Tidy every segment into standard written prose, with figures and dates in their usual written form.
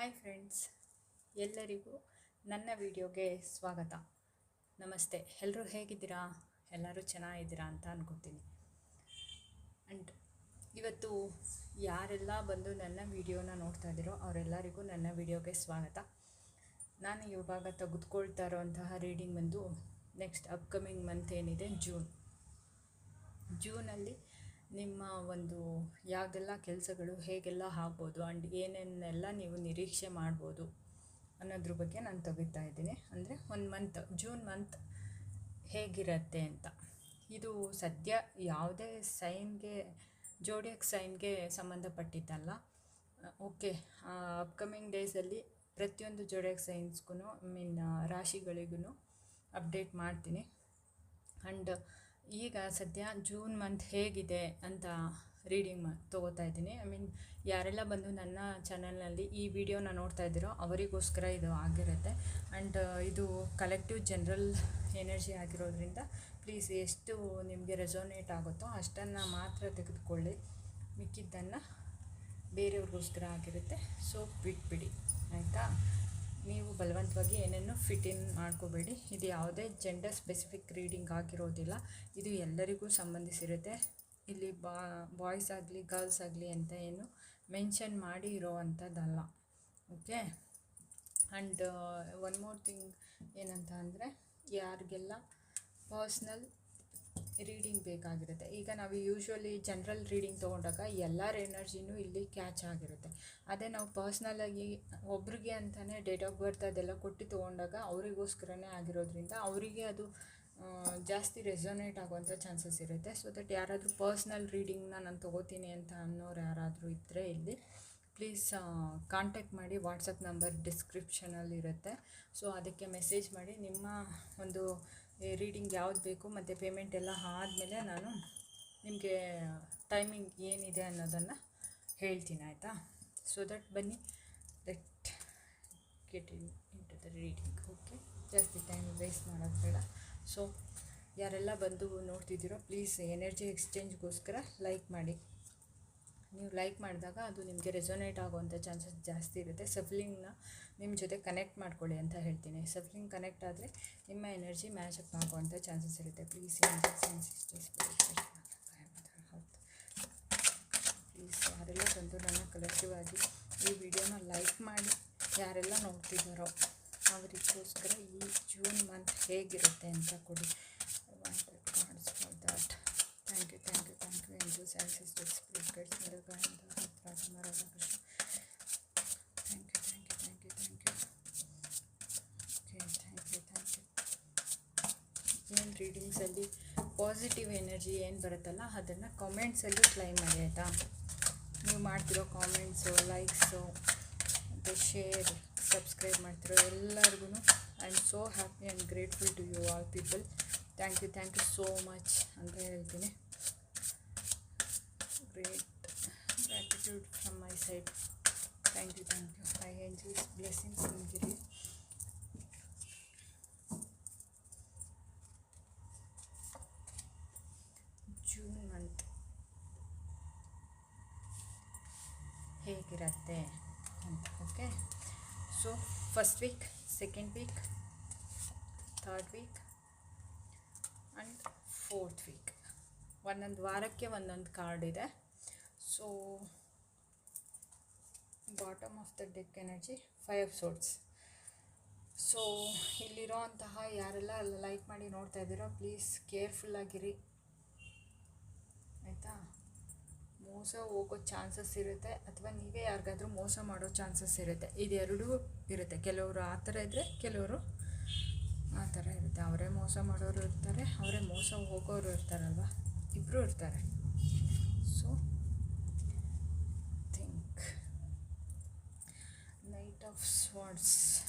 Hi friends, ಎಲ್ಲರಿಗೂ ನನ್ನ ವಿಡಿಯೋಗೆ ಸ್ವಾಗತ. ನಮಸ್ತೆ. ಎಲ್ಲರೂ ಹೇಗಿದ್ದೀರಾ? ಎಲ್ಲರೂ ಚೆನ್ನಾಗಿದ್ದೀರಾ ಅಂತ ಅನ್ಕೋತೀನಿ. ಆ್ಯಂಡ್ ಇವತ್ತು ಯಾರೆಲ್ಲ ಬಂದು ನನ್ನ ವಿಡಿಯೋನ ನೋಡ್ತಾ ಇದ್ದೀರೋ ಅವರೆಲ್ಲರಿಗೂ ನನ್ನ ವಿಡಿಯೋಗೆ ಸ್ವಾಗತ. ನಾನು ಇವಾಗ ತೆಗೆದುಕೊಳ್ತಾ ಇರೋಂತಹ ರೀಡಿಂಗ್ ಬಂದು ನೆಕ್ಸ್ಟ್ ಅಪ್ಕಮಿಂಗ್ ಮಂತ್ ಏನಿದೆ ಜೂನಲ್ಲಿ ನಿಮ್ಮ ಒಂದು ಯಾವುದೆಲ್ಲ ಕೆಲಸಗಳು ಹೇಗೆಲ್ಲ ಆಗ್ಬೋದು ಆ್ಯಂಡ್ ಏನೇನೆಲ್ಲ ನೀವು ನಿರೀಕ್ಷೆ ಮಾಡ್ಬೋದು ಅನ್ನೋದ್ರ ಬಗ್ಗೆ ನಾನು ತೆಗಿತಾ ಇದ್ದೀನಿ. ಅಂದರೆ ಜೂನ್ ಮಂತ್ ಹೇಗಿರುತ್ತೆ ಅಂತ. ಇದು ಸದ್ಯ ಯಾವುದೇ ಸೈನ್ಗೆ ಜೋಡಿಯಾಕ್ ಸೈನ್ಗೆ ಸಂಬಂಧಪಟ್ಟಿದ್ದಲ್ಲ. ಓಕೆ, ಅಪ್ಕಮಿಂಗ್ ಡೇಸಲ್ಲಿ ಪ್ರತಿಯೊಂದು ಜೋಡಿಯಾಕ್ ಸೈನ್ಸ್ಗೂ ರಾಶಿಗಳಿಗೂ ಅಪ್ಡೇಟ್ ಮಾಡ್ತೀನಿ. ಆ್ಯಂಡ್ ಈಗ ಸದ್ಯ ಜೂನ್ ಮಂತ್ ಹೇಗಿದೆ ಅಂತ ರೀಡಿಂಗ್ ತೊಗೋತಾ ಇದ್ದೀನಿ. ಯಾರೆಲ್ಲ ಬಂದು ನನ್ನ ಚಾನಲ್ನಲ್ಲಿ ಈ ವಿಡಿಯೋನ ನೋಡ್ತಾ ಇದ್ದೀರೋ ಅವರಿಗೋಸ್ಕರ ಇದು ಆಗಿರುತ್ತೆ. ಆ್ಯಂಡ್ ಇದು ಕಲೆಕ್ಟಿವ್ ಜನರಲ್ ಎನರ್ಜಿ ಆಗಿರೋದ್ರಿಂದ ಪ್ಲೀಸ್ ಎಷ್ಟು ನಿಮಗೆ ರೆಸೋನೇಟ್ ಆಗುತ್ತೋ ಅಷ್ಟನ್ನು ಮಾತ್ರ ತೆಗೆದುಕೊಳ್ಳಿ, ಮಿಕ್ಕಿದ್ದನ್ನು ಬೇರೆಯವ್ರಿಗೋಸ್ಕರ ಆಗಿರುತ್ತೆ. ಸೊ ಬಿಟ್ಬಿಡಿ, ಆಯಿತಾ? ನೀವು ಬಲವಂತವಾಗಿ ಏನೇನು ಫಿಟ್ ಇನ್ ಮಾಡ್ಕೋಬೇಡಿ. ಇದು ಯಾವುದೇ ಜೆಂಡರ್ ಸ್ಪೆಸಿಫಿಕ್ ರೀಡಿಂಗ್ ಆಗಿರೋದಿಲ್ಲ. ಇದು ಎಲ್ಲರಿಗೂ ಸಂಬಂಧಿಸಿರುತ್ತೆ. ಇಲ್ಲಿ ಬಾಯ್ಸ್ ಆಗಲಿ ಗರ್ಲ್ಸ್ ಆಗಲಿ ಅಂತ ಏನು ಮೆನ್ಷನ್ ಮಾಡಿ ಇರೋ ಅಂಥದ್ದಲ್ಲ. Okay. And one more thing ಏನಂತ ಅಂದರೆ, ಯಾರಿಗೆಲ್ಲ ಪರ್ಸ್ನಲ್ ರೀಡಿಂಗ್ ಬೇಕಾಗಿರುತ್ತೆ, ಈಗ ನಾವು ಯೂಶ್ವಲಿ ಜನರಲ್ ರೀಡಿಂಗ್ ತೊಗೊಂಡಾಗ ಎಲ್ಲರ ಎನರ್ಜಿನೂ ಇಲ್ಲಿ ಕ್ಯಾಚ್ ಆಗಿರುತ್ತೆ. ಅದೇ ನಾವು ಪರ್ಸ್ನಲಾಗಿ ಒಬ್ರಿಗೆ ಅಂತಲೇ ಡೇಟ್ ಆಫ್ ಬರ್ತ್ ಅದೆಲ್ಲ ಕೊಟ್ಟು ತೊಗೊಂಡಾಗ ಅವರಿಗೋಸ್ಕರನೇ ಆಗಿರೋದ್ರಿಂದ ಅವರಿಗೆ ಅದು ಜಾಸ್ತಿ ರೆಸೊನೇಟ್ ಆಗುವಂಥ ಚಾನ್ಸಸ್ ಇರುತ್ತೆ. ಸೊ ದಟ್ ಯಾರಾದರೂ ಪರ್ಸ್ನಲ್ ರೀಡಿಂಗ್ನ ನಾನು ತೊಗೋತೀನಿ ಅಂತ ಅನ್ನೋರು ಯಾರಾದರೂ ಇದ್ದರೆ ಇಲ್ಲಿ ಪ್ಲೀಸ್ ಕಾಂಟ್ಯಾಕ್ಟ್ ಮಾಡಿ. ವಾಟ್ಸಪ್ ನಂಬರ್ ಡಿಸ್ಕ್ರಿಪ್ಷನಲ್ಲಿರುತ್ತೆ. ಸೊ ಅದಕ್ಕೆ ಮೆಸೇಜ್ ಮಾಡಿ ನಿಮ್ಮ ಒಂದು ರೀಡಿಂಗ್ ಯಾವ್ದು ಬೇಕು ಮತ್ತು ಪೇಮೆಂಟ್ ಎಲ್ಲ ಆದಮೇಲೆ ನಾನು ನಿಮಗೆ ಟೈಮಿಂಗ್ ಏನಿದೆ ಅನ್ನೋದನ್ನು ಹೇಳ್ತೀನಿ, ಆಯಿತಾ? ಸೊ ದಟ್ ಬನ್ನಿ, let get into the reading. Okay, ಜಾಸ್ತಿ ಟೈಮ್ ವೇಸ್ಟ್ ಮಾಡೋದು ಬೇಡ. ಸೊ ಯಾರೆಲ್ಲ ಬಂದು ನೋಡ್ತಿದ್ದೀರೋ ಪ್ಲೀಸ್ ಎನರ್ಜಿ ಎಕ್ಸ್ಚೇಂಜ್ಗೋಸ್ಕರ ಲೈಕ್ ಮಾಡಿ. ನೀವು ಲೈಕ್ ಮಾಡಿದಾಗ ಅದು ನಿಮಗೆ ರೆಸೊನೇಟ್ ಆಗುವಂಥ ಚಾನ್ಸಸ್ ಜಾಸ್ತಿ ಇರುತ್ತೆ. ಸಫ್ಲಿಂಗ್ನ ನಿಮ್ಮ ಜೊತೆ ಕನೆಕ್ಟ್ ಮಾಡ್ಕೊಳ್ಳಿ ಅಂತ ಹೇಳ್ತೀನಿ. ಸಫ್ಲಿಂಗ್ ಕನೆಕ್ಟ್ ಆದರೆ ನಿಮ್ಮ ಎನರ್ಜಿ ಮ್ಯಾಚ್ ಅಪ್ ಆಗುವಂಥ ಚಾನ್ಸಸ್ ಇರುತ್ತೆ. ಪ್ಲೀಸ್ ಪ್ಲೀಸ್ ಯಾರೆಲ್ಲ ಬಂದು ನನ್ನ ಕಲೆಕ್ಟಿವ್ ಆಗಿ ಈ ವಿಡಿಯೋನ ಲೈಕ್ ಮಾಡಿ ಯಾರೆಲ್ಲ ನೋಡ್ತಿದ್ದಾರೋ ಅವರಿಗೋಸ್ಕರ ಈ ಜೂನ್ ಮಂತ್ ಹೇಗಿರುತ್ತೆ ಅಂತ ಕೊಡಿ. I wanted cards for that. Thank you angels and sisters, please guides ಮರಗಾಯಿಂದ ಮರಗಾಕೃಷ್ಣ. ಥ್ಯಾಂಕ್ ಯು ಏನು ರೀಡಿಂಗ್ಸಲ್ಲಿ ಪಾಸಿಟಿವ್ ಎನರ್ಜಿ ಏನು ಬರುತ್ತಲ್ಲ ಅದನ್ನು ಕಾಮೆಂಟ್ಸಲ್ಲಿ ಕ್ಲೈಮ್ ಮಾಡಿ, ಆಯಿತಾ? ನೀವು ಮಾಡ್ತಿರೋ ಕಾಮೆಂಟ್ಸು, ಲೈಕ್ಸು ಮತ್ತು ಶೇರ್, ಸಬ್ಸ್ಕ್ರೈಬ್ ಮಾಡ್ತಿರೋ ಎಲ್ಲರಿಗೂ I am so happy and grateful to you all people. Thank you so much ಅಂತ ಹೇಳ್ತೀನಿ. Great gratitude from my side. Thank you I angels blessings ನಿಮಗಿರಲಿ. ಜೂನ್ ಮಂತ್ ಹೇಗಿರುತ್ತೆ ಅಂತ. Okay, so first week, second week, third week and fourth week, ಒಂದೊಂದು ವಾರಕ್ಕೆ ಒಂದೊಂದು card ಇದೆ. So bottom of the deck energy 5 swords. So ಇಲ್ಲಿರೋ ಅಂತಹ ಯಾರೆಲ್ಲ ಲೈಕ್ ಮಾಡಿ ನೋಡ್ತಾ ಇದ್ದೀರೋ ಪ್ಲೀಸ್ ಕೇರ್ಫುಲ್ಲಾಗಿರಿ, ಆಯಿತಾ? ಮೋಸ ಹೋಗೋ ಚಾನ್ಸಸ್ ಇರುತ್ತೆ, ಅಥವಾ ನೀವೇ ಯಾರಿಗಾದ್ರೂ ಮೋಸ ಮಾಡೋ ಚಾನ್ಸಸ್ ಇರುತ್ತೆ. ಇದೆರಡೂ ಇರುತ್ತೆ. ಕೆಲವರು ಆ ಥರ ಇದ್ದರೆ ಕೆಲವರು ಆ ಥರ ಇರುತ್ತೆ. ಅವರೇ ಮೋಸ ಮಾಡೋರು ಇರ್ತಾರೆ, ಅವರೇ ಮೋಸ ಹೋಗೋರು ಇರ್ತಾರಲ್ವ, ಇಬ್ಬರು ಇರ್ತಾರೆ. So think knight of swords,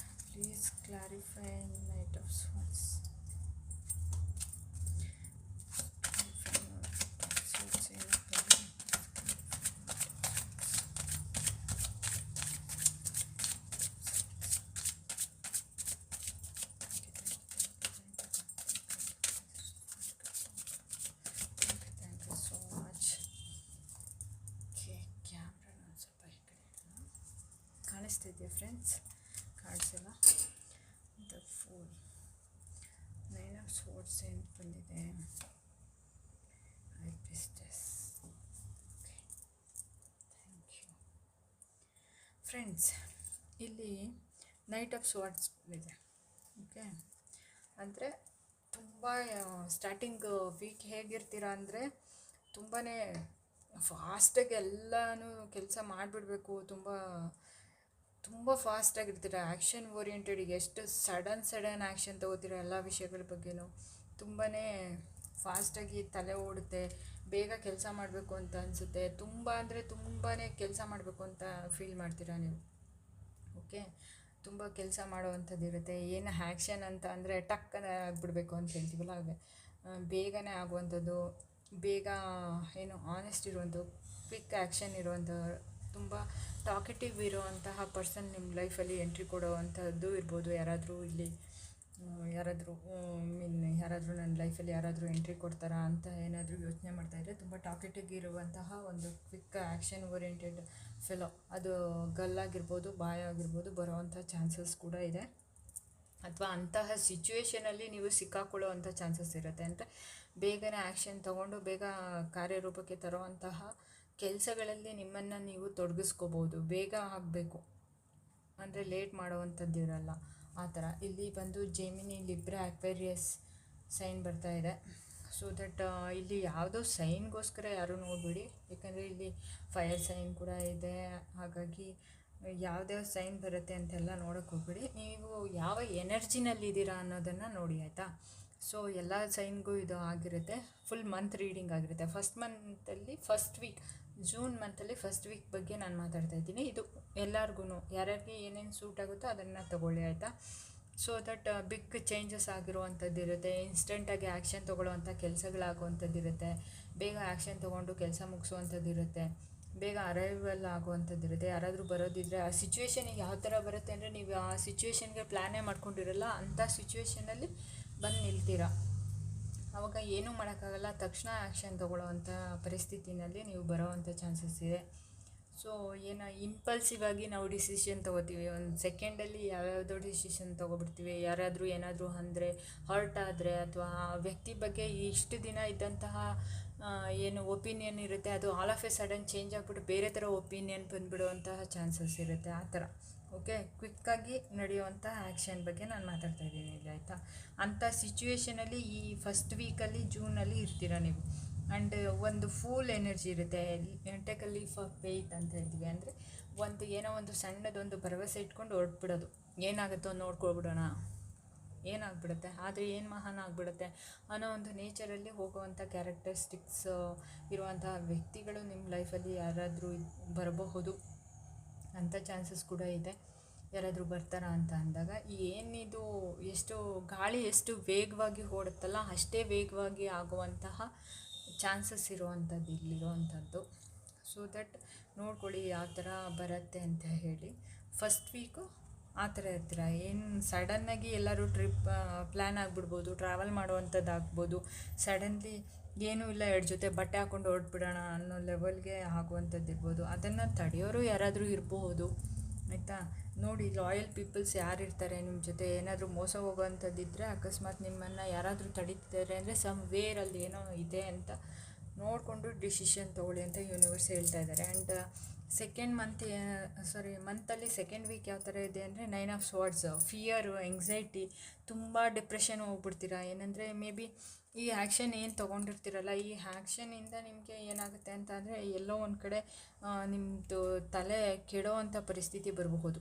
please clarify knight of swords. ಕಾಣಿಸ್ತಿದೆಯಾ ಫ್ರೆಂಡ್ಸ್? ಕಾರ್ಡ್ಸ್ ಎಲ್ಲ ದ ಫೂಲ್, 9 ಆಫ್ ಸ್ವರ್ಡ್ಸ್ ಏನು ಬಂದಿದೆ, high priestess. Thank you friends. ಇಲ್ಲಿ ನೈಟ್ ಆಫ್ ಸ್ವರ್ಡ್ಸ್ ಇದೆ. ಓಕೆ, ಅಂದರೆ ತುಂಬ ಸ್ಟಾರ್ಟಿಂಗ್ ವೀಕ್ ಹೇಗಿರ್ತೀರ ಅಂದರೆ ತುಂಬಾ ಫಾಸ್ಟಾಗಿ ಎಲ್ಲನೂ ಕೆಲಸ ಮಾಡಿಬಿಡ್ಬೇಕು, ತುಂಬ ಫಾಸ್ಟಾಗಿರ್ತೀರ, ಆ್ಯಕ್ಷನ್ ಓರಿಯೆಂಟೆಡ್. ಎಷ್ಟು ಸಡನ್ ಆ್ಯಕ್ಷನ್ ತೊಗೋತೀರ ಎಲ್ಲ ವಿಷಯಗಳ ಬಗ್ಗೆನೂ. ತುಂಬಾ ಫಾಸ್ಟಾಗಿ ತಲೆ ಓಡುತ್ತೆ, ಬೇಗ ಕೆಲಸ ಮಾಡಬೇಕು ಅಂತ ಅನಿಸುತ್ತೆ, ತುಂಬ ಅಂದರೆ ತುಂಬಾ ಕೆಲಸ ಮಾಡಬೇಕು ಅಂತ ಫೀಲ್ ಮಾಡ್ತೀರಾ ನೀವು. ಓಕೆ, ತುಂಬ ಕೆಲಸ ಮಾಡೋವಂಥದ್ದು ಇರುತ್ತೆ. ಏನು ಆ್ಯಕ್ಷನ್ ಅಂತ ಅಂದರೆ ಟಕ್ಕನೆ ಆಗಿಬಿಡ್ಬೇಕು ಅಂತ ಹೇಳ್ತೀವಲ್ಲ, ಹಾಗೆ ಬೇಗನೆ ಆಗುವಂಥದ್ದು, ಬೇಗ ಏನು ಆನೆಸ್ಟ್ ಇರುವಂಥದ್ದು, ಕ್ವಿಕ್ ಆ್ಯಕ್ಷನ್ ಇರುವಂಥ, ತುಂಬ ಟಾಕೆಟಿವ್ ಇರುವಂತಹ ಪರ್ಸನ್ ನಿಮ್ಮ ಲೈಫಲ್ಲಿ ಎಂಟ್ರಿ ಕೊಡುವಂಥದ್ದು ಇರ್ಬೋದು. ಯಾರಾದರೂ ನನ್ನ ಲೈಫಲ್ಲಿ ಯಾರಾದರೂ ಎಂಟ್ರಿ ಕೊಡ್ತಾರಾ ಅಂತ ಏನಾದರೂ ಯೋಚನೆ ಮಾಡ್ತಾಯಿದ್ರೆ, ತುಂಬ ಟಾಕೆಟಿವ್ ಇರುವಂತಹ ಒಂದು ಕ್ವಿಕ್ ಆ್ಯಕ್ಷನ್ ಓರಿಯೆಂಟೆಡ್ ಫೆಲೋ, ಅದು ಗಲ್ಲಾಗಿರ್ಬೋದು, ಬಾಯ್ ಆಗಿರ್ಬೋದು, ಬರೋವಂಥ ಚಾನ್ಸಸ್ ಕೂಡ ಇದೆ. ಅಥವಾ ಅಂತಹ ಸಿಚುವೇಷನಲ್ಲಿ ನೀವು ಸಿಕ್ಕಾಕೊಳ್ಳುವಂಥ ಚಾನ್ಸಸ್ ಇರುತ್ತೆ. ಅಂತ ಬೇಗನೆ ಆ್ಯಕ್ಷನ್ ತೊಗೊಂಡು ಬೇಗ ಕಾರ್ಯರೂಪಕ್ಕೆ ತರುವಂತಹ ಕೆಲಸಗಳಲ್ಲಿ ನಿಮ್ಮನ್ನು ನೀವು ತೊಡಗಿಸ್ಕೋಬೋದು. ಬೇಗ ಆಗಬೇಕು ಅಂದರೆ ಲೇಟ್ ಮಾಡುವಂಥದ್ದು ಇರಲ್ಲ ಆ ಥರ. ಇಲ್ಲಿ ಬಂದು ಜೆಮಿನಿ, ಲಿಬ್ರಾ, ಅಕ್ವೇರಿಯಸ್ ಸೈನ್ ಬರ್ತಾ ಇದೆ. ಸೊ ದಟ್ ಇಲ್ಲಿ ಯಾವುದೋ ಸೈನ್ಗೋಸ್ಕರ ಯಾರೂ ನೋಡಬೇಡಿ, ಯಾಕಂದರೆ ಇಲ್ಲಿ ಫೈರ್ ಸೈನ್ ಕೂಡ ಇದೆ. ಹಾಗಾಗಿ ಯಾವುದೇ ಸೈನ್ ಬರುತ್ತೆ ಅಂತೆಲ್ಲ ನೋಡೋಕ್ಕೆ ಹೋಗ್ಬೇಡಿ. ನೀವು ಯಾವ ಎನರ್ಜಿನಲ್ಲಿದ್ದೀರಾ ಅನ್ನೋದನ್ನು ನೋಡಿ, ಆಯಿತಾ? ಸೊ ಎಲ್ಲ ಸೈನ್ಗೂ ಇದು ಆಗಿರುತ್ತೆ. ಫುಲ್ ಮಂತ್ ರೀಡಿಂಗ್ ಆಗಿರುತ್ತೆ. ಫಸ್ಟ್ ವೀಕ್ ಜೂನ್ ಮಂತಲ್ಲಿ ಫಸ್ಟ್ ವೀಕ್ ಬಗ್ಗೆ ನಾನು ಮಾತಾಡ್ತಾ ಇದ್ದೀನಿ. ಇದು ಎಲ್ಲರಿಗೂ ಯಾರ್ಯಾರಿಗೆ ಏನೇನು ಸೂಟ್ ಆಗುತ್ತೋ ಅದನ್ನು ತಗೊಳ್ಳಿ, ಆಯಿತಾ? ಸೊ ದಟ್ ಬಿಗ್ ಚೇಂಜಸ್ ಆಗಿರುವಂಥದ್ದು ಇರುತ್ತೆ. ಇನ್ಸ್ಟೆಂಟಾಗಿ ಆ್ಯಕ್ಷನ್ ತೊಗೊಳ್ಳುವಂಥ ಕೆಲಸಗಳಾಗುವಂಥದ್ದು ಇರುತ್ತೆ. ಬೇಗ ಆ್ಯಕ್ಷನ್ ತೊಗೊಂಡು ಕೆಲಸ ಮುಗಿಸುವಂಥದ್ದು ಇರುತ್ತೆ. ಬೇಗ ಅರೈವಲ್ ಆಗುವಂಥದ್ದು ಇರುತ್ತೆ. ಯಾರಾದರೂ ಬರೋದಿದ್ದರೆ ಆ ಸಿಚುವೇಶನಿಗೆ ಯಾವ ಥರ ಬರುತ್ತೆ ಅಂದರೆ, ನೀವು ಆ ಸಿಚುವೇಶನ್ಗೆ ಪ್ಲ್ಯಾನೇ ಮಾಡ್ಕೊಂಡಿರಲ್ಲ, ಅಂಥ ಸಿಚುವೇಷನಲ್ಲಿ ಬಂದು ನಿಲ್ತೀರಾ. ಆವಾಗ ಏನೂ ಮಾಡೋಕ್ಕಾಗಲ್ಲ, ತಕ್ಷಣ ಆ್ಯಕ್ಷನ್ ತೊಗೊಳ್ಳೋವಂಥ ಪರಿಸ್ಥಿತಿನಲ್ಲಿ ನೀವು ಬರೋವಂಥ ಚಾನ್ಸಸ್ ಇದೆ. ಸೊ ಇಂಪಲ್ಸಿವ್ ಆಗಿ ನಾವು ಡಿಸಿಷನ್ ತೊಗೋತೀವಿ. ಒಂದು ಸೆಕೆಂಡಲ್ಲಿ ಯಾವ್ಯಾವುದೋ ಡಿಸಿಷನ್ ತೊಗೊಬಿಡ್ತೀವಿ. ಯಾರಾದರೂ ಏನಾದರೂ ಅಂದರೆ, ಹರ್ಟ್ ಆದರೆ, ಅಥವಾ ಆ ವ್ಯಕ್ತಿ ಬಗ್ಗೆ ಇಷ್ಟು ದಿನ ಇದ್ದಂತಹ ಏನು ಒಪಿನಿಯನ್ ಇರುತ್ತೆ ಅದು all of A sudden change ಆಗಿಬಿಟ್ಟು ಬೇರೆ ಥರ ಒಪಿನಿಯನ್ ಬಂದುಬಿಡುವಂತಹ ಚಾನ್ಸಸ್ ಇರುತ್ತೆ. ಆ ಥರ ಓಕೆ, ಕ್ವಿಕ್ಕಾಗಿ ನಡೆಯುವಂಥ ಆ್ಯಕ್ಷನ್ ಬಗ್ಗೆ ನಾನು ಮಾತಾಡ್ತಾ ಇದ್ದೀನಿ ಇಲ್ಲಿ, ಆಯಿತಾ? ಅಂಥ ಸಿಚುವೇಷನಲ್ಲಿ ಈ ಫಸ್ಟ್ ವೀಕಲ್ಲಿ ಜೂನಲ್ಲಿ ಇರ್ತೀರ ನೀವು. ಆ್ಯಂಡ್ ಒಂದು ಫೂಲ್ ಎನರ್ಜಿ ಇರುತ್ತೆ. Take a leaf of faith ಅಂತ ಹೇಳ್ತೀವಿ. ಅಂದರೆ ಏನೋ ಒಂದು ಸಣ್ಣದೊಂದು ಭರವಸೆ ಇಟ್ಕೊಂಡು ಹೊರಟ್ಬಿಡೋದು. ಏನಾಗುತ್ತೋ ನೋಡ್ಕೊಳ್ಬಿಡೋಣ, ಏನಾಗ್ಬಿಡುತ್ತೆ, ಆದರೆ ಏನು ಮಹಾನ್ ಆಗಿಬಿಡುತ್ತೆ ಅನ್ನೋ ಒಂದು ನೇಚರಲ್ಲಿ ಹೋಗುವಂಥ ಕ್ಯಾರೆಕ್ಟರಿಸ್ಟಿಕ್ಸ್ ಇರುವಂತಹ ವ್ಯಕ್ತಿಗಳು ನಿಮ್ಮ ಲೈಫಲ್ಲಿ ಯಾರಾದರೂ ಬರಬಹುದು. ಅಂಥ ಚಾನ್ಸಸ್ ಕೂಡ ಇದೆ. ಯಾರಾದರೂ ಬರ್ತಾರಾ ಅಂತ ಅಂದಾಗ, ಏನಿದು ಎಷ್ಟು ಗಾಳಿ ಎಷ್ಟು ವೇಗವಾಗಿ ಓಡುತ್ತಲ್ಲ ಅಷ್ಟೇ ವೇಗವಾಗಿ ಆಗುವಂತಹ ಚಾನ್ಸಸ್ ಇರುವಂಥದ್ದು ಇಲ್ಲಿರುವಂಥದ್ದು. ಸೊ ದಟ್ ನೋಡ್ಕೊಳ್ಳಿ ಯಾವ ಥರ ಬರುತ್ತೆ ಅಂತ ಹೇಳಿ. ಫಸ್ಟ್ ವೀಕು ಆ ಥರ ಇರ್ತೀರ. ಏನು ಸಡನ್ನಾಗಿ ಎಲ್ಲರೂ ಟ್ರಿಪ್ ಪ್ಲ್ಯಾನ್ ಆಗಿಬಿಡ್ಬೋದು, ಟ್ರಾವೆಲ್ ಮಾಡುವಂಥದ್ದು ಆಗ್ಬೋದು. ಸಡನ್ಲಿ ಏನೂ ಇಲ್ಲ, 2 ಜೊತೆ ಬಟ್ಟೆ ಹಾಕ್ಕೊಂಡು ಹೊರಟ್ಬಿಡೋಣ ಅನ್ನೋ ಲೆವೆಲ್ಗೆ ಆಗುವಂಥದ್ದು ಇರ್ಬೋದು. ಅದನ್ನು ತಡೆಯೋರು ಯಾರಾದರೂ ಇರಬಹುದು, ಆಯಿತಾ? ನೋಡಿ, ಲಾಯಲ್ ಪೀಪಲ್ಸ್ ಯಾರಿರ್ತಾರೆ ನಿಮ್ಮ ಜೊತೆ, ಏನಾದರೂ ಮೋಸ ಹೋಗೋವಂಥದ್ದಿದ್ದರೆ, ಅಕಸ್ಮಾತ್ ನಿಮ್ಮನ್ನು ಯಾರಾದರೂ ತಡೀತಿದ್ದಾರೆ ಅಂದರೆ ಸಮ್ ವೇರಲ್ಲಿ ಏನೋ ಇದೆ ಅಂತ ನೋಡಿಕೊಂಡು ಡಿಸಿಷನ್ ತೊಗೊಳ್ಳಿ ಅಂತ ಯೂನಿವರ್ಸ್ ಹೇಳ್ತಾ ಇದ್ದಾರೆ. ಆ್ಯಂಡ್ ಮಂತಲ್ಲಿ ಸೆಕೆಂಡ್ ವೀಕ್ ಯಾವ ಥರ ಇದೆ ಅಂದರೆ 9 ಆಫ್ ಸ್ವರ್ಡ್ಸ್, ಫಿಯರು, ಎಂಗ್ಸೈಟಿ, ತುಂಬ ಡಿಪ್ರೆಷನ್ ಹೋಗ್ಬಿಡ್ತೀರಾ. ಏನಂದರೆ ಮೇ ಬಿ ಈ ಆ್ಯಕ್ಷನ್ ಏನು ತೊಗೊಂಡಿರ್ತೀರಲ್ಲ, ಈ ಆ್ಯಕ್ಷನಿಂದ ನಿಮಗೆ ಏನಾಗುತ್ತೆ ಅಂತ ಅಂದರೆ, ಎಲ್ಲೋ ಒಂದು ಕಡೆ ನಿಮ್ಮದು ತಲೆ ಕೆಡೋವಂಥ ಪರಿಸ್ಥಿತಿ ಬರಬಹುದು.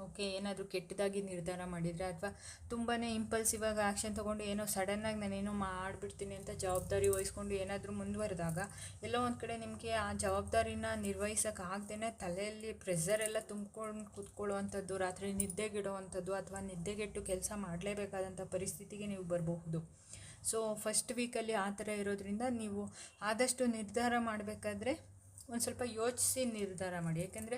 ಓಕೆ, ಏನಾದರೂ ಕೆಟ್ಟದಾಗಿ ನಿರ್ಧಾರ ಮಾಡಿದರೆ, ಅಥವಾ ತುಂಬಾ ಇಂಪಲ್ಸಿವಾಗಿ ಆ್ಯಕ್ಷನ್ ತೊಗೊಂಡು ಏನೋ ಸಡನ್ನಾಗಿ ನಾನೇನೋ ಮಾಡಿಬಿಡ್ತೀನಿ ಅಂತ ಜವಾಬ್ದಾರಿ ವಹಿಸ್ಕೊಂಡು ಏನಾದರೂ ಮುಂದುವರೆದಾಗ, ಎಲ್ಲೋ ಒಂದು ಕಡೆ ನಿಮಗೆ ಆ ಜವಾಬ್ದಾರಿನ ನಿರ್ವಹಿಸೋಕ್ಕಾಗ್ದೇ ತಲೆಯಲ್ಲಿ ಪ್ರೆಷರೆಲ್ಲ ತುಂಬ್ಕೊಂಡು ಕೂತ್ಕೊಳ್ಳುವಂಥದ್ದು, ರಾತ್ರಿ ನಿದ್ದೆಗೆಡುವಂಥದ್ದು, ಅಥವಾ ನಿದ್ದೆಗೆಟ್ಟು ಕೆಲಸ ಮಾಡಲೇಬೇಕಾದಂಥ ಪರಿಸ್ಥಿತಿಗೆ ನೀವು ಬರಬಹುದು. ಸೊ ಫಸ್ಟ್ ವೀಕಲ್ಲಿ ಆ ಥರ ಇರೋದ್ರಿಂದ ನೀವು ಆದಷ್ಟು ನಿರ್ಧಾರ ಮಾಡಬೇಕಾದ್ರೆ ಒಂದು ಸ್ವಲ್ಪ ಯೋಚಿಸಿ ನಿರ್ಧಾರ ಮಾಡಿ. ಯಾಕೆಂದರೆ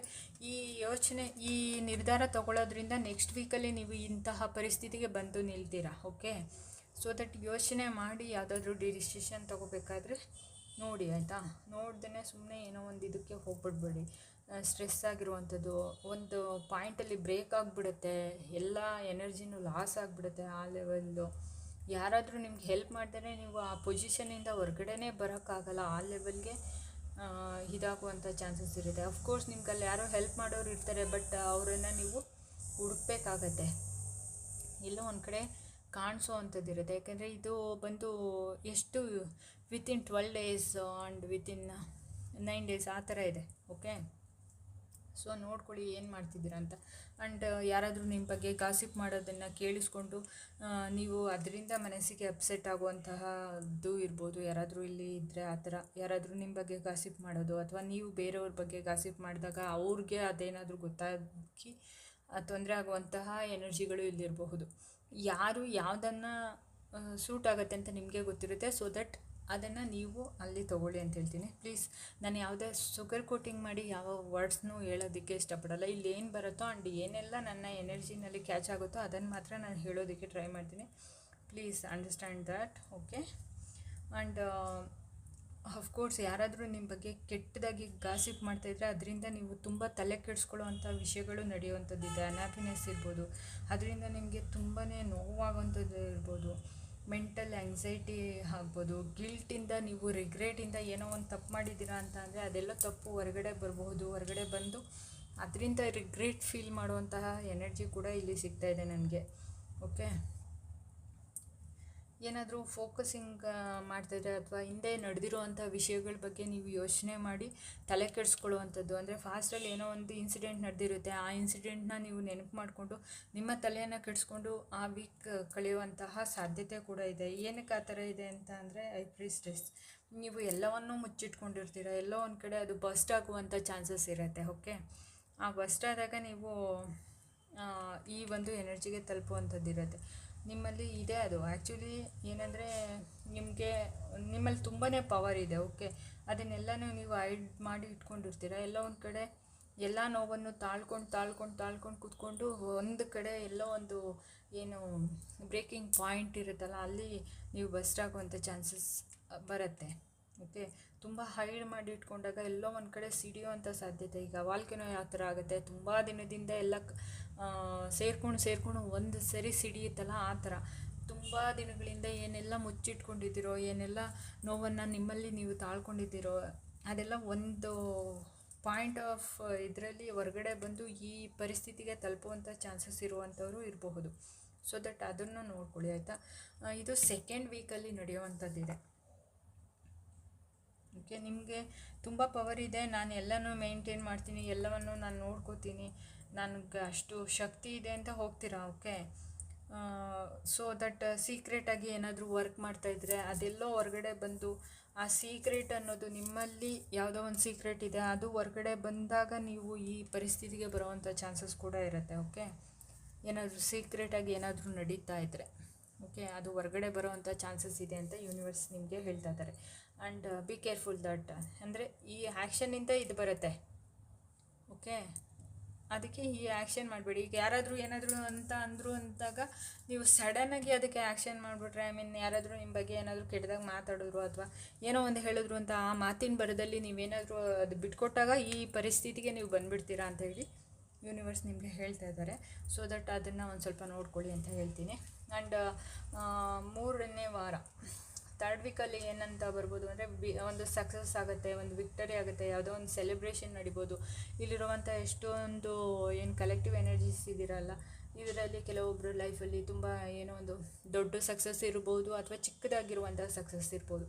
ಈ ನಿರ್ಧಾರ ತಗೊಳ್ಳೋದ್ರಿಂದ ನೆಕ್ಸ್ಟ್ ವೀಕಲ್ಲಿ ನೀವು ಇಂತಹ ಪರಿಸ್ಥಿತಿಗೆ ಬಂದು ನಿಲ್ತೀರಾ. ಓಕೆ, ಸೊ ದಟ್ ಯೋಚನೆ ಮಾಡಿ ಯಾವುದಾದ್ರೂ ಡಿಸಿಷನ್ ತೊಗೋಬೇಕಾದ್ರೆ ನೋಡಿ, ಆಯಿತಾ? ನೋಡ್ದೇ ಸುಮ್ಮನೆ ಏನೋ ಒಂದು ಇದಕ್ಕೆ ಹೋಗ್ಬಿಡ್ಬೇಡಿ. ಸ್ಟ್ರೆಸ್ ಆಗಿರುವಂಥದ್ದು ಒಂದು ಪಾಯಿಂಟಲ್ಲಿ ಬ್ರೇಕ್ ಆಗಿಬಿಡುತ್ತೆ, ಎಲ್ಲ ಎನರ್ಜಿನೂ ಲಾಸ್ ಆಗಿಬಿಡುತ್ತೆ ಆ ಲೆವೆಲ್ಲು. ಯಾರಾದರೂ ನಿಮ್ಗೆ ಹೆಲ್ಪ್ ಮಾಡಿದರೆ ನೀವು ಆ ಪೊಸಿಷನಿಂದ ಹೊರಗಡೆನೇ ಬರೋಕ್ಕಾಗಲ್ಲ, ಆ ಲೆವೆಲ್ಗೆ ಇದಾಗುವಂಥ ಚಾನ್ಸಸ್ ಇರುತ್ತೆ. ಅಫ್ಕೋರ್ಸ್ ನಿಮ್ಗೆ ಅಲ್ಲಿ ಯಾರೋ ಹೆಲ್ಪ್ ಮಾಡೋರು ಇರ್ತಾರೆ, ಬಟ್ ಅವರನ್ನು ನೀವು ಹುಡುಕ್ಬೇಕಾಗತ್ತೆ, ಎಲ್ಲೋ ಒಂದು ಕಡೆ ಕಾಣಿಸೋ ಅಂಥದ್ದು ಇರುತ್ತೆ. ಯಾಕೆಂದರೆ ಇದು ಬಂದು ಎಷ್ಟು within 12 days and within 9 days ಆ ಥರ ಇದೆ. ಓಕೆ, ಸೊ ನೋಡ್ಕೊಳ್ಳಿ ಏನು ಮಾಡ್ತಿದ್ದೀರಾ ಅಂತ. ಆ್ಯಂಡ್ ಯಾರಾದರೂ ನಿಮ್ಮ ಬಗ್ಗೆ ಗಾಸಿಪ್ ಮಾಡೋದನ್ನು ಕೇಳಿಸ್ಕೊಂಡು ನೀವು ಅದರಿಂದ ಮನಸ್ಸಿಗೆ ಅಪ್ಸೆಟ್ ಆಗುವಂತಹದ್ದು ಇರ್ಬೋದು. ಯಾರಾದರೂ ಇಲ್ಲಿ ಇದ್ದರೆ ಆ ಥರ ಯಾರಾದರೂ ನಿಮ್ಮ ಬಗ್ಗೆ ಗಾಸಿಪ್ ಮಾಡೋದು, ಅಥವಾ ನೀವು ಬೇರೆಯವ್ರ ಬಗ್ಗೆ ಗಾಸಿಪ್ ಮಾಡಿದಾಗ ಅವ್ರಿಗೆ ಅದೇನಾದರೂ ಗೊತ್ತಾಗಿ ತೊಂದರೆ ಆಗುವಂತಹ ಎನರ್ಜಿಗಳು ಇಲ್ಲಿರಬಹುದು. ಯಾರು ಯಾವುದನ್ನು ಸೂಟ್ ಆಗುತ್ತೆ ಅಂತ ನಿಮಗೆ ಗೊತ್ತಿರುತ್ತೆ. ಸೊ ದಟ್ ಅದನ್ನು ನೀವು ಅಲ್ಲಿ ತೊಗೊಳ್ಳಿ ಅಂತ ಹೇಳ್ತೀನಿ. ಪ್ಲೀಸ್, ನಾನು ಯಾವುದೇ ಶುಗರ್ ಕೋಟಿಂಗ್ ಮಾಡಿ ಯಾವ ವರ್ಡ್ಸ್ನೂ ಹೇಳೋದಕ್ಕೆ ಇಷ್ಟಪಡಲ್ಲ. ಇಲ್ಲಿ ಏನು ಬರುತ್ತೋ ಆ್ಯಂಡ್ ಏನೆಲ್ಲ ನನ್ನ ಎನರ್ಜಿನಲ್ಲಿ ಕ್ಯಾಚ್ ಆಗುತ್ತೋ ಅದನ್ನು ಮಾತ್ರ ನಾನು ಹೇಳೋದಕ್ಕೆ ಟ್ರೈ ಮಾಡ್ತೀನಿ. Please understand that. Okay, and of course ಯಾರಾದರೂ ನಿಮ್ಮ ಬಗ್ಗೆ ಕೆಟ್ಟದಾಗಿ ಗಾಸಿಪ್ ಮಾಡ್ತಾಯಿದ್ರೆ ಅದರಿಂದ ನೀವು ತುಂಬ ತಲೆ ಕೆಡಿಸ್ಕೊಳ್ಳೋವಂಥ ವಿಷಯಗಳು ನಡೆಯುವಂಥದ್ದಿದೆ. ಅನ್ಹ್ಯಾಪಿನೆಸ್ ಇರ್ಬೋದು, ಅದರಿಂದ ನಿಮಗೆ ತುಂಬಾ ನೋವಾಗುವಂಥದ್ದು ಇರ್ಬೋದು, ಮೆಂಟಲ್ ಆ್ಯಂಗ್ಸೈಟಿ ಆಗ್ಬೋದು, ಗಿಲ್ಟಿಂದ ನೀವು ರಿಗ್ರೆಟಿಂದ ಏನೋ ಒಂದು ತಪ್ಪು ಮಾಡಿದ್ದೀರಾ ಅಂತ ಅಂದರೆ ಅದೆಲ್ಲ ತಪ್ಪು ಹೊರಗಡೆ ಬರಬಹುದು. ಹೊರಗಡೆ ಬಂದು ಅದರಿಂದ ರಿಗ್ರೆಟ್ ಫೀಲ್ ಮಾಡುವಂತಹ ಎನರ್ಜಿ ಕೂಡ ಇಲ್ಲಿ ಸಿಗ್ತಾಯಿದೆ ನನಗೆ. ಓಕೆ, ಏನಾದರೂ ಫೋಕಸಿಂಗ್ ಮಾಡ್ತಾಯಿದ್ರೆ ಅಥವಾ ಹಿಂದೆ ನಡೆದಿರುವಂಥ ವಿಷಯಗಳ ಬಗ್ಗೆ ನೀವು ಯೋಚನೆ ಮಾಡಿ ತಲೆ ಕೆಡಿಸ್ಕೊಳ್ಳುವಂಥದ್ದು, ಅಂದರೆ ಫಾಸ್ಟಲ್ಲಿ ಏನೋ ಒಂದು ಇನ್ಸಿಡೆಂಟ್ ನಡೆದಿರುತ್ತೆ, ಆ ಇನ್ಸಿಡೆಂಟ್ನ ನೀವು ನೆನಪು ಮಾಡಿಕೊಂಡು ನಿಮ್ಮ ತಲೆಯನ್ನು ಕೆಡಿಸ್ಕೊಂಡು ಆ ವೀಕ್ ಕಳೆಯುವಂತಹ ಸಾಧ್ಯತೆ ಕೂಡ ಇದೆ. ಏನಕ್ಕೆ ಆ ಥರ ಇದೆ ಅಂತ ಅಂದರೆ ಹೈ ಪ್ರೀಸ್ಟೆಸ್, ನೀವು ಎಲ್ಲವನ್ನೂ ಮುಚ್ಚಿಟ್ಕೊಂಡಿರ್ತೀರ, ಎಲ್ಲೋ ಒಂದು ಕಡೆ ಅದು ಬಸ್ಟ್ ಆಗುವಂಥ ಚಾನ್ಸಸ್ ಇರುತ್ತೆ. ಓಕೆ, ಆ ಬಸ್ಟ್ ಆದಾಗ ನೀವು ಈ ಒಂದು ಎನರ್ಜಿಗೆ ತಲುಪುವಂಥದ್ದಿರುತ್ತೆ. ನಿಮ್ಮಲ್ಲಿ ಇದೆ ಅದು. ಆ್ಯಕ್ಚುಲಿ ಏನಂದರೆ ನಿಮ್ಮಲ್ಲಿ ತುಂಬಾ ಪವರ್ ಇದೆ. ಓಕೆ, ಅದನ್ನೆಲ್ಲನೂ ನೀವು ಹೈಡ್ ಮಾಡಿ ಇಟ್ಕೊಂಡಿರ್ತೀರ. ಎಲ್ಲ ಒಂದು ಕಡೆ ಎಲ್ಲ ನೋವನ್ನು ತಾಳ್ಕೊಂಡು ಕೂತ್ಕೊಂಡು ಒಂದು ಕಡೆ ಎಲ್ಲೋ ಒಂದು ಏನು ಬ್ರೇಕಿಂಗ್ ಪಾಯಿಂಟ್ ಇರುತ್ತಲ್ಲ, ಅಲ್ಲಿ ನೀವು ಬಸ್ಟ್ ಆಗುವಂಥ ಚಾನ್ಸಸ್ ಬರುತ್ತೆ. ಓಕೆ, ತುಂಬ ಹೈಡ್ ಮಾಡಿ ಇಟ್ಕೊಂಡಾಗ ಎಲ್ಲೋ ಒಂದು ಕಡೆ ಸಿಡಿಯುವಂಥ ಸಾಧ್ಯತೆ. ಈಗ ವಾಲ್ಕೆನೋ ಯಾವ ಥರ ಆಗುತ್ತೆ, ತುಂಬ ದಿನದಿಂದ ಎಲ್ಲ ಸೇರ್ಕೊಂಡು ಒಂದು ಸರಿ ಸಿಡಿಯುತ್ತಲ್ಲ, ಆ ಥರ ತುಂಬ ದಿನಗಳಿಂದ ಏನೆಲ್ಲ ಮುಚ್ಚಿಟ್ಕೊಂಡಿದ್ದೀರೋ, ಏನೆಲ್ಲ ನೋವನ್ನು ನಿಮ್ಮಲ್ಲಿ ನೀವು ತಾಳ್ಕೊಂಡಿದ್ದೀರೋ, ಅದೆಲ್ಲ ಒಂದು ಪಾಯಿಂಟ್ ಆಫ್ ಇದರಲ್ಲಿ ಹೊರಗಡೆ ಬಂದು ಈ ಪರಿಸ್ಥಿತಿಗೆ ತಲುಪುವಂಥ ಚಾನ್ಸಸ್ ಇರುವಂಥವರು ಇರಬಹುದು. ಸೊ ದಟ್ ಅದನ್ನು ನೋಡ್ಕೊಳ್ಳಿ, ಆಯಿತಾ. ಇದು ಸೆಕೆಂಡ್ ವೀಕಲ್ಲಿ ನಡೆಯುವಂಥದ್ದಿದೆ. ಓಕೆ, ನಿಮಗೆ ತುಂಬ ಪವರ್ ಇದೆ, ನಾನು ಎಲ್ಲನೂ ಮೇಂಟೈನ್ ಮಾಡ್ತೀನಿ, ಎಲ್ಲವನ್ನು ನಾನು ನೋಡ್ಕೋತೀನಿ, ನನಗೆ ಅಷ್ಟು ಶಕ್ತಿ ಇದೆ ಅಂತ ಹೋಗ್ತೀರಾ. ಓಕೆ, ಸೊ ದಟ್ ಸೀಕ್ರೆಟಾಗಿ ಏನಾದರೂ ವರ್ಕ್ ಮಾಡ್ತಾಯಿದ್ರೆ ಅದೆಲ್ಲೋ ಹೊರಗಡೆ ಬಂದು ಆ ಸೀಕ್ರೆಟ್ ಅನ್ನೋದು ನಿಮ್ಮಲ್ಲಿ ಯಾವುದೋ ಒಂದು ಸೀಕ್ರೆಟ್ ಇದೆ, ಅದು ಹೊರಗಡೆ ಬಂದಾಗ ನೀವು ಈ ಪರಿಸ್ಥಿತಿಗೆ ಬರುವಂಥ ಚಾನ್ಸಸ್ ಕೂಡ ಇರುತ್ತೆ. ಓಕೆ, ಏನಾದರೂ ಸೀಕ್ರೆಟಾಗಿ ಏನಾದರೂ ನಡೀತಾ ಇದ್ದರೆ, ಓಕೆ, ಅದು ಹೊರಗಡೆ ಬರೋವಂಥ ಚಾನ್ಸಸ್ ಇದೆ ಅಂತ ಯೂನಿವರ್ಸ್ ನಿಮಗೆ ಹೇಳ್ತಾ ಇದ್ದಾರೆ. ಆ್ಯಂಡ್ ಬಿ ಕೇರ್ಫುಲ್ ದಟ್, ಅಂದರೆ ಈ ಆ್ಯಕ್ಷನಿಂದ ಇದು ಬರುತ್ತೆ. ಓಕೆ, ಅದಕ್ಕೆ ಈ ಆ್ಯಕ್ಷನ್ ಮಾಡಬೇಡಿ. ಈಗ ಯಾರಾದರೂ ಏನಾದರೂ ಅಂತ ಅಂದರು ಅಂದಾಗ ನೀವು ಸಡನ್ನಾಗಿ ಅದಕ್ಕೆ ಆ್ಯಕ್ಷನ್ ಮಾಡಿಬಿಟ್ರೆ, ಯಾರಾದರೂ ನಿಮ್ಮ ಬಗ್ಗೆ ಏನಾದರೂ ಕೆಟ್ಟದಾಗ ಮಾತಾಡಿದ್ರು ಅಥವಾ ಏನೋ ಒಂದು ಹೇಳಿದ್ರು ಅಂತ ಆ ಮಾತಿನ ಬರದಲ್ಲಿ ನೀವೇನಾದರೂ ಅದು ಬಿಟ್ಕೊಟ್ಟಾಗ ಈ ಪರಿಸ್ಥಿತಿಗೆ ನೀವು ಬಂದುಬಿಡ್ತೀರಾ ಅಂತ ಹೇಳಿ ಯೂನಿವರ್ಸ್ ನಿಮಗೆ ಹೇಳ್ತಾ ಇದ್ದಾರೆ. ಸೊ ದಟ್ ಅದನ್ನು ಒಂದು ಸ್ವಲ್ಪ ನೋಡ್ಕೊಳ್ಳಿ ಅಂತ ಹೇಳ್ತೀನಿ. ಆ್ಯಂಡ್ 3ನೇ ವಾರ ಥರ್ಡ್ ವೀಕಲ್ಲಿ ಏನಂತ ಬರ್ಬೋದು ಅಂದರೆ ಒಂದು ಸಕ್ಸಸ್ ಆಗುತ್ತೆ, ಒಂದು ವಿಕ್ಟರಿ ಆಗುತ್ತೆ, ಯಾವುದೋ ಒಂದು ಸೆಲೆಬ್ರೇಷನ್ ನಡಿಬೋದು. ಇಲ್ಲಿರುವಂಥ ಎಷ್ಟೊಂದು ಏನು ಕಲೆಕ್ಟಿವ್ ಎನರ್ಜೀಸ್ ಇದ್ದೀರಲ್ಲ, ಇದರಲ್ಲಿ ಕೆಲವೊಬ್ಬರು ಲೈಫಲ್ಲಿ ತುಂಬ ಏನೋ ಒಂದು ದೊಡ್ಡ ಸಕ್ಸಸ್ ಇರ್ಬೋದು ಅಥವಾ ಚಿಕ್ಕದಾಗಿರುವಂಥ ಸಕ್ಸಸ್ ಇರ್ಬೋದು.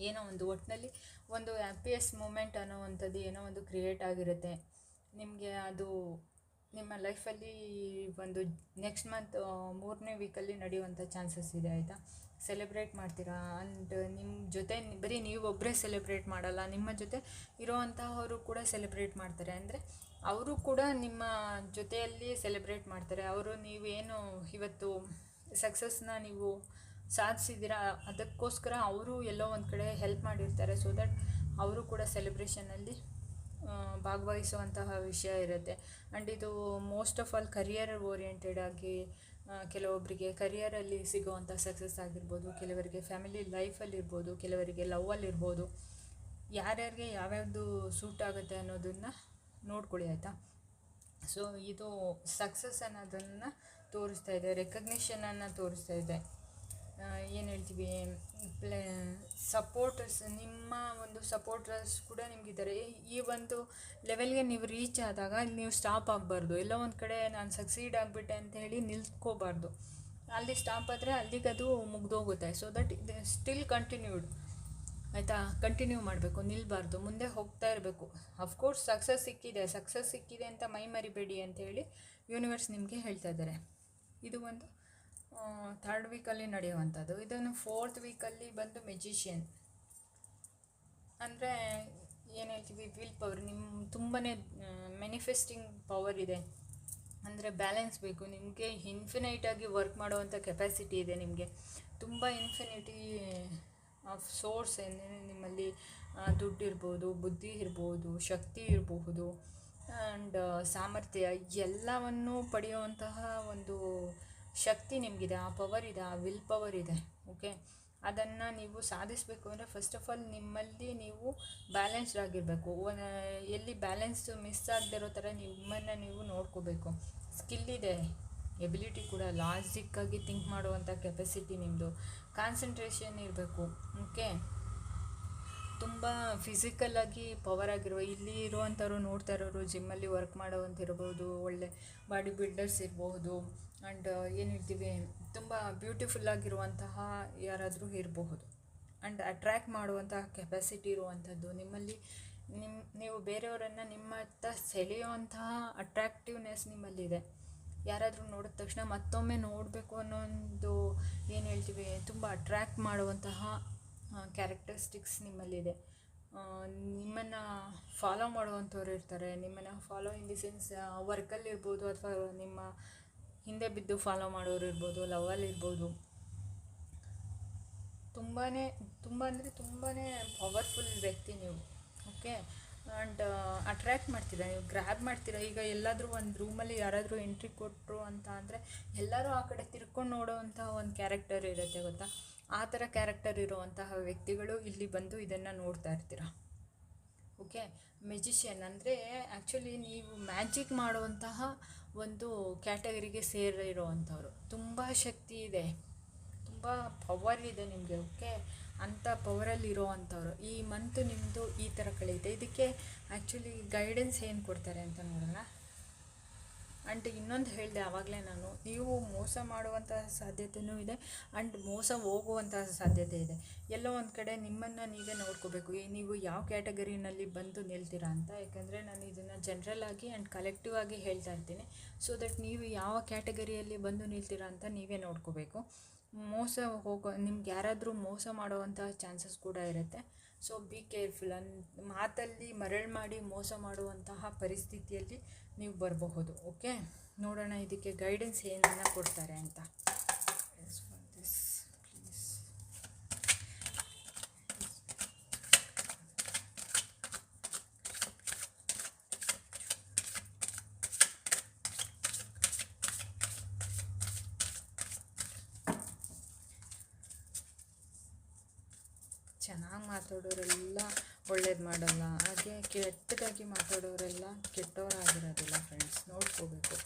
ಏನೋ ಒಂದು ಒಟ್ಟಿನಲ್ಲಿ ಒಂದು ಹ್ಯಾಪಿಯೆಸ್ಟ್ ಮೂಮೆಂಟ್ ಅನ್ನೋವಂಥದ್ದು ಏನೋ ಒಂದು ಕ್ರಿಯೇಟ್ ಆಗಿರುತ್ತೆ ನಿಮಗೆ. ಅದು ನಿಮ್ಮ ಲೈಫಲ್ಲಿ ಒಂದು ನೆಕ್ಸ್ಟ್ ಮಂತ್ 3ನೇ ವೀಕಲ್ಲಿ ನಡೆಯುವಂಥ ಚಾನ್ಸಸ್ ಇದೆ, ಆಯಿತಾ. ಸೆಲೆಬ್ರೇಟ್ ಮಾಡ್ತೀರಾ. ಆ್ಯಂಡ್ ನಿಮ್ಮ ಜೊತೆ ಬರೀ ನೀವೊಬ್ಬರೇ ಸೆಲೆಬ್ರೇಟ್ ಮಾಡಲ್ಲ, ನಿಮ್ಮ ಜೊತೆ ಇರೋವಂಥವರು ಕೂಡ ಸೆಲೆಬ್ರೇಟ್ ಮಾಡ್ತಾರೆ. ಅಂದರೆ ಅವರು ಕೂಡ ನಿಮ್ಮ ಜೊತೆಯಲ್ಲಿ ಸೆಲೆಬ್ರೇಟ್ ಮಾಡ್ತಾರೆ. ಅವರು ನೀವೇನು ಇವತ್ತು ಸಕ್ಸಸ್ನ ನೀವು ಸಾಧಿಸಿದ್ದೀರಾ ಅದಕ್ಕೋಸ್ಕರ ಅವರು ಎಲ್ಲೋ ಒಂದು ಕಡೆ ಹೆಲ್ಪ್ ಮಾಡಿರ್ತಾರೆ. ಸೊ ದಟ್ ಅವರು ಕೂಡ ಸೆಲೆಬ್ರೇಷನಲ್ಲಿ ಭಾಗವಹಿಸುವಂತಹ ವಿಷಯ ಇರುತ್ತೆ. ಆ್ಯಂಡ್ ಇದು most of all career oriented ಆಗಿ ಕೆಲವೊಬ್ಬರಿಗೆ ಕರಿಯರಲ್ಲಿ ಸಿಗುವಂಥ ಸಕ್ಸಸ್ ಆಗಿರ್ಬೋದು, ಕೆಲವರಿಗೆ ಫ್ಯಾಮಿಲಿ ಲೈಫಲ್ಲಿರ್ಬೋದು, ಕೆಲವರಿಗೆ ಲವ್ವಲ್ಲಿರ್ಬೋದು. ಯಾರ್ಯಾರಿಗೆ ಯಾವ್ಯಾವುದು ಸೂಟ್ ಆಗುತ್ತೆ ಅನ್ನೋದನ್ನು ನೋಡ್ಕೊಳ್ಳಿ ಆಯಿತಾ. ಸೊ ಇದು ಸಕ್ಸಸ್ ಅನ್ನೋದನ್ನು ತೋರಿಸ್ತಾ ಇದೆ, ರೆಕಗ್ನಿಷನನ್ನು ತೋರಿಸ್ತಾ ಇದೆ. ಏನು ಹೇಳ್ತೀವಿ, ಪ್ಲೇ ಸಪೋರ್ಟರ್ಸ್, ನಿಮ್ಮ ಒಂದು ಸಪೋರ್ಟರ್ಸ್ ಕೂಡ ನಿಮಗಿದ್ದಾರೆ. ಈ ಒಂದು ಲೆವೆಲ್ಗೆ ನೀವು ರೀಚ್ ಆದಾಗ ನೀವು ಸ್ಟಾಪ್ ಆಗಬಾರ್ದು. ಎಲ್ಲೋ ಒಂದು ಕಡೆ ನಾನು ಸಕ್ಸೀಡ್ ಆಗಿಬಿಟ್ಟೆ ಅಂತ ಹೇಳಿ ನಿಲ್ತ್ಕೋಬಾರ್ದು. ಅಲ್ಲಿ ಸ್ಟಾಪ್ ಆದರೆ ಅಲ್ಲಿಗೆ ಅದು ಮುಗ್ದೋಗುತ್ತೆ. ಸೊ ದಟ್ ಸ್ಟಿಲ್ ಕಂಟಿನ್ಯೂಡ್ ಆಯಿತಾ, ಕಂಟಿನ್ಯೂ ಮಾಡಬೇಕು, ನಿಲ್ಲಬಾರ್ದು, ಮುಂದೆ ಹೋಗ್ತಾ ಇರಬೇಕು. ಅಫ್ಕೋರ್ಸ್ ಸಕ್ಸಸ್ ಸಿಕ್ಕಿದೆ ಅಂತ ಮೈ ಮರಿಬೇಡಿ ಅಂತ ಹೇಳಿ ಯೂನಿವರ್ಸ್ ನಿಮಗೆ ಹೇಳ್ತಾ ಇದ್ದಾರೆ. ಇದು ಒಂದು 3rd ವೀಕಲ್ಲಿ ನಡೆಯುವಂಥದ್ದು. ಇದನ್ನು 4th ವೀಕಲ್ಲಿ ಬಂದು ಮೆಜಿಷಿಯನ್ ಅಂದರೆ ಏನು ಹೇಳ್ತೀವಿ, ವಿಲ್ ಪವರ್. ನಿಮ್ಮ ತುಂಬಾ ಮ್ಯಾನಿಫೆಸ್ಟಿಂಗ್ ಪವರ್ ಇದೆ, ಅಂದರೆ ಬ್ಯಾಲೆನ್ಸ್ ಬೇಕು ನಿಮಗೆ. ಇನ್ಫಿನೈಟಾಗಿ ವರ್ಕ್ ಮಾಡುವಂಥ ಕೆಪಾಸಿಟಿ ಇದೆ ನಿಮಗೆ. ತುಂಬ ಇನ್ಫಿನಿಟಿ ಆಫ್ ಸೋರ್ಸ್ ನಿಮ್ಮಲ್ಲಿ ದುಡ್ಡು ಇರ್ಬೋದು, ಬುದ್ಧಿ ಇರ್ಬೋದು, ಶಕ್ತಿ ಇರಬಹುದು, ಆ್ಯಂಡ್ ಸಾಮರ್ಥ್ಯ ಎಲ್ಲವನ್ನು ಪಡೆಯುವಂತಹ ಒಂದು ಶಕ್ತಿ ನಿಮಗಿದೆ, ಆ ಪವರ್ ಇದೆ, ಆ ವಿಲ್ ಪವರ್ ಇದೆ. ಓಕೆ, ಅದನ್ನು ನೀವು ಸಾಧಿಸಬೇಕು ಅಂದರೆ ಫಸ್ಟ್ ಆಫ್ ಆಲ್ ನಿಮ್ಮಲ್ಲಿ ನೀವು ಬ್ಯಾಲೆನ್ಸ್ಡ್ ಆಗಿರಬೇಕು. ಎಲ್ಲಿ ಬ್ಯಾಲೆನ್ಸ್ ಮಿಸ್ ಆಗದಿರೋ ಥರ ನಿಮ್ಮನ್ನು ನೀವು ನೋಡ್ಕೋಬೇಕು. ಸ್ಕಿಲ್ ಇದೆ, ಎಬಿಲಿಟಿ ಕೂಡ, ಲಾಜಿಕ್ಕಾಗಿ ಥಿಂಕ್ ಮಾಡುವಂಥ ಕೆಪಾಸಿಟಿ ನಿಮ್ಮದು, ಕಾನ್ಸಂಟ್ರೇಷನ್ ಇರಬೇಕು. ಓಕೆ, ತುಂಬ ಫಿಸಿಕಲಾಗಿ ಪವರ್ ಆಗಿರುವ, ಇಲ್ಲಿ ಇರುವಂಥವ್ರು ನೋಡ್ತಾ ಇರೋರು ಜಿಮ್ಮಲ್ಲಿ ವರ್ಕ್ ಮಾಡೋವಂತಿರ್ಬೋದು, ಒಳ್ಳೆ ಬಾಡಿ ಬಿಲ್ಡರ್ಸ್ ಇರಬಹುದು, ಆ್ಯಂಡ್ ಏನು ಹೇಳ್ತೀವಿ, ತುಂಬ ಬ್ಯೂಟಿಫುಲ್ಲಾಗಿರುವಂತಹ ಯಾರಾದರೂ ಇರಬಹುದು. ಆ್ಯಂಡ್ ಅಟ್ರ್ಯಾಕ್ಟ್ ಮಾಡುವಂತಹ ಕೆಪಾಸಿಟಿ ಇರುವಂಥದ್ದು ನಿಮ್ಮಲ್ಲಿ. ನೀವು ಬೇರೆಯವರನ್ನು ನಿಮ್ಮತ್ತ ಸೆಳೆಯುವಂತಹ ಅಟ್ರ್ಯಾಕ್ಟಿವ್ನೆಸ್ ನಿಮ್ಮಲ್ಲಿದೆ. ಯಾರಾದರೂ ನೋಡಿದ ತಕ್ಷಣ ಮತ್ತೊಮ್ಮೆ ನೋಡಬೇಕು ಅನ್ನೋ ಒಂದು ಏನು ಹೇಳ್ತೀವಿ, ತುಂಬ ಅಟ್ರ್ಯಾಕ್ಟ್ ಮಾಡುವಂತಹ ಕ್ಯಾರೆಕ್ಟರಿಸ್ಟಿಕ್ಸ್ ನಿಮ್ಮಲ್ಲಿದೆ. ನಿಮ್ಮನ್ನು ಫಾಲೋ ಮಾಡುವಂಥವ್ರು ಇರ್ತಾರೆ. ನಿಮ್ಮನ್ನು ಫಾಲೋ ಇನ್ ದಿ ಸೆನ್ಸ್ ವರ್ಕಲ್ಲಿರ್ಬೋದು, ಅಥವಾ ನಿಮ್ಮ ಹಿಂದೆ ಬಿದ್ದು ಫಾಲೋ ಮಾಡೋರು ಇರ್ಬೋದು, ಲವಲ್ಲಿರ್ಬೋದು. ತುಂಬ ಅಂದರೆ ತುಂಬಾ ಪವರ್ಫುಲ್ ವ್ಯಕ್ತಿ ನೀವು. ಓಕೆ, ಆ್ಯಂಡ್ ಅಟ್ರ್ಯಾಕ್ಟ್ ಮಾಡ್ತೀರಾ, ನೀವು ಗ್ರ್ಯಾಬ್ ಮಾಡ್ತೀರಾ. ಈಗ ಎಲ್ಲಾದರೂ ಒಂದು ರೂಮಲ್ಲಿ ಯಾರಾದರೂ ಎಂಟ್ರಿ ಕೊಟ್ಟರು ಅಂತ ಅಂದರೆ ಎಲ್ಲರೂ ಆ ಕಡೆ ತಿರ್ಕೊಂಡು ನೋಡೋವಂತಹ ಒಂದು ಕ್ಯಾರೆಕ್ಟರ್ ಇರುತ್ತೆ, ಗೊತ್ತಾ? ಆ ಥರ ಕ್ಯಾರೆಕ್ಟರ್ ಇರುವಂತಹ ವ್ಯಕ್ತಿಗಳು ಇಲ್ಲಿ ಬಂದು ಇದನ್ನು ನೋಡ್ತಾ ಇರ್ತೀರ. ಓಕೆ, ಮೆಜಿಷಿಯನ್ ಅಂದರೆ ಆ್ಯಕ್ಚುಲಿ ನೀವು ಮ್ಯಾಜಿಕ್ ಮಾಡುವಂತಹ ಒಂದು ಕ್ಯಾಟಗರಿಗೆ ಸೇರಿರುವಂಥವ್ರು. ತುಂಬ ಶಕ್ತಿ ಇದೆ, ತುಂಬ ಪವರ್ ಇದೆ ನಿಮಗೆ. ಓಕೆ, ಅಂಥ ಪವರಲ್ಲಿ ಇರೋವಂಥವ್ರು. ಈ ಮಂತು ನಿಮ್ಮದು ಈ ಥರ ಕಳೆಯುತ್ತೆ. ಇದಕ್ಕೆ ಆ್ಯಕ್ಚುಲಿ ಗೈಡೆನ್ಸ್ ಏನು ಕೊಡ್ತಾರೆ ಅಂತ ನೋಡೋಣ. ಆ್ಯಂಡ್ ಇನ್ನೊಂದು ಹೇಳಿದೆ ಆವಾಗಲೇ ನಾನು, ನೀವು ಮೋಸ ಮಾಡುವಂತಹ ಸಾಧ್ಯತೆಯೂ ಇದೆ, ಆ್ಯಂಡ್ ಮೋಸ ಹೋಗುವಂತಹ ಸಾಧ್ಯತೆ ಇದೆ. ಎಲ್ಲೋ ಒಂದು ಕಡೆ ನಿಮ್ಮನ್ನು ನೀವೇ ನೋಡ್ಕೋಬೇಕು, ನೀವು ಯಾವ ಕ್ಯಾಟಗರಿನಲ್ಲಿ ಬಂದು ನಿಲ್ತೀರಾ ಅಂತ. ಯಾಕಂದರೆ ನಾನು ಇದನ್ನು ಜನರಲ್ ಆಗಿ ಆ್ಯಂಡ್ ಕಲೆಕ್ಟಿವ್ ಆಗಿ ಹೇಳ್ತಾ ಇರ್ತೀನಿ. ಸೊ ದಟ್ ನೀವು ಯಾವ ಕ್ಯಾಟಗರಿಯಲ್ಲಿ ಬಂದು ನಿಲ್ತೀರಾ ಅಂತ ನೀವೇ ನೋಡ್ಕೋಬೇಕು. ನಿಮ್ಗೆ ಯಾರಾದರೂ ಮೋಸ ಮಾಡುವಂತಹ ಚಾನ್ಸಸ್ ಕೂಡ ಇರುತ್ತೆ. So be careful. ಮಾತಲ್ಲಿ ಮರಳು ಮಾಡಿ ಮೋಸ ಮಾಡುವಂತಹ ಪರಿಸ್ಥಿತಿಯಲ್ಲಿ ನೀವು ಬರಬಹುದು. ಓಕೆ, ನೋಡೋಣ ಇದಕ್ಕೆ ಗೈಡೆನ್ಸ್ ಏನನ್ನು ಕೊಡ್ತಾರೆ ಅಂತ. ಚೆನ್ನಾಗಿ ಮಾತಾಡೋರೆಲ್ಲ ಒಳ್ಳೇದು ಮಾಡಲ್ಲ, ಹಾಗೆ ಕೆಟ್ಟದಾಗಿ ಮಾತಾಡೋರೆಲ್ಲ ಕೆಟ್ಟವರಾಗಿರೋದಿಲ್ಲ ಫ್ರೆಂಡ್ಸ್, ನೋಡ್ಕೋಬೇಕು.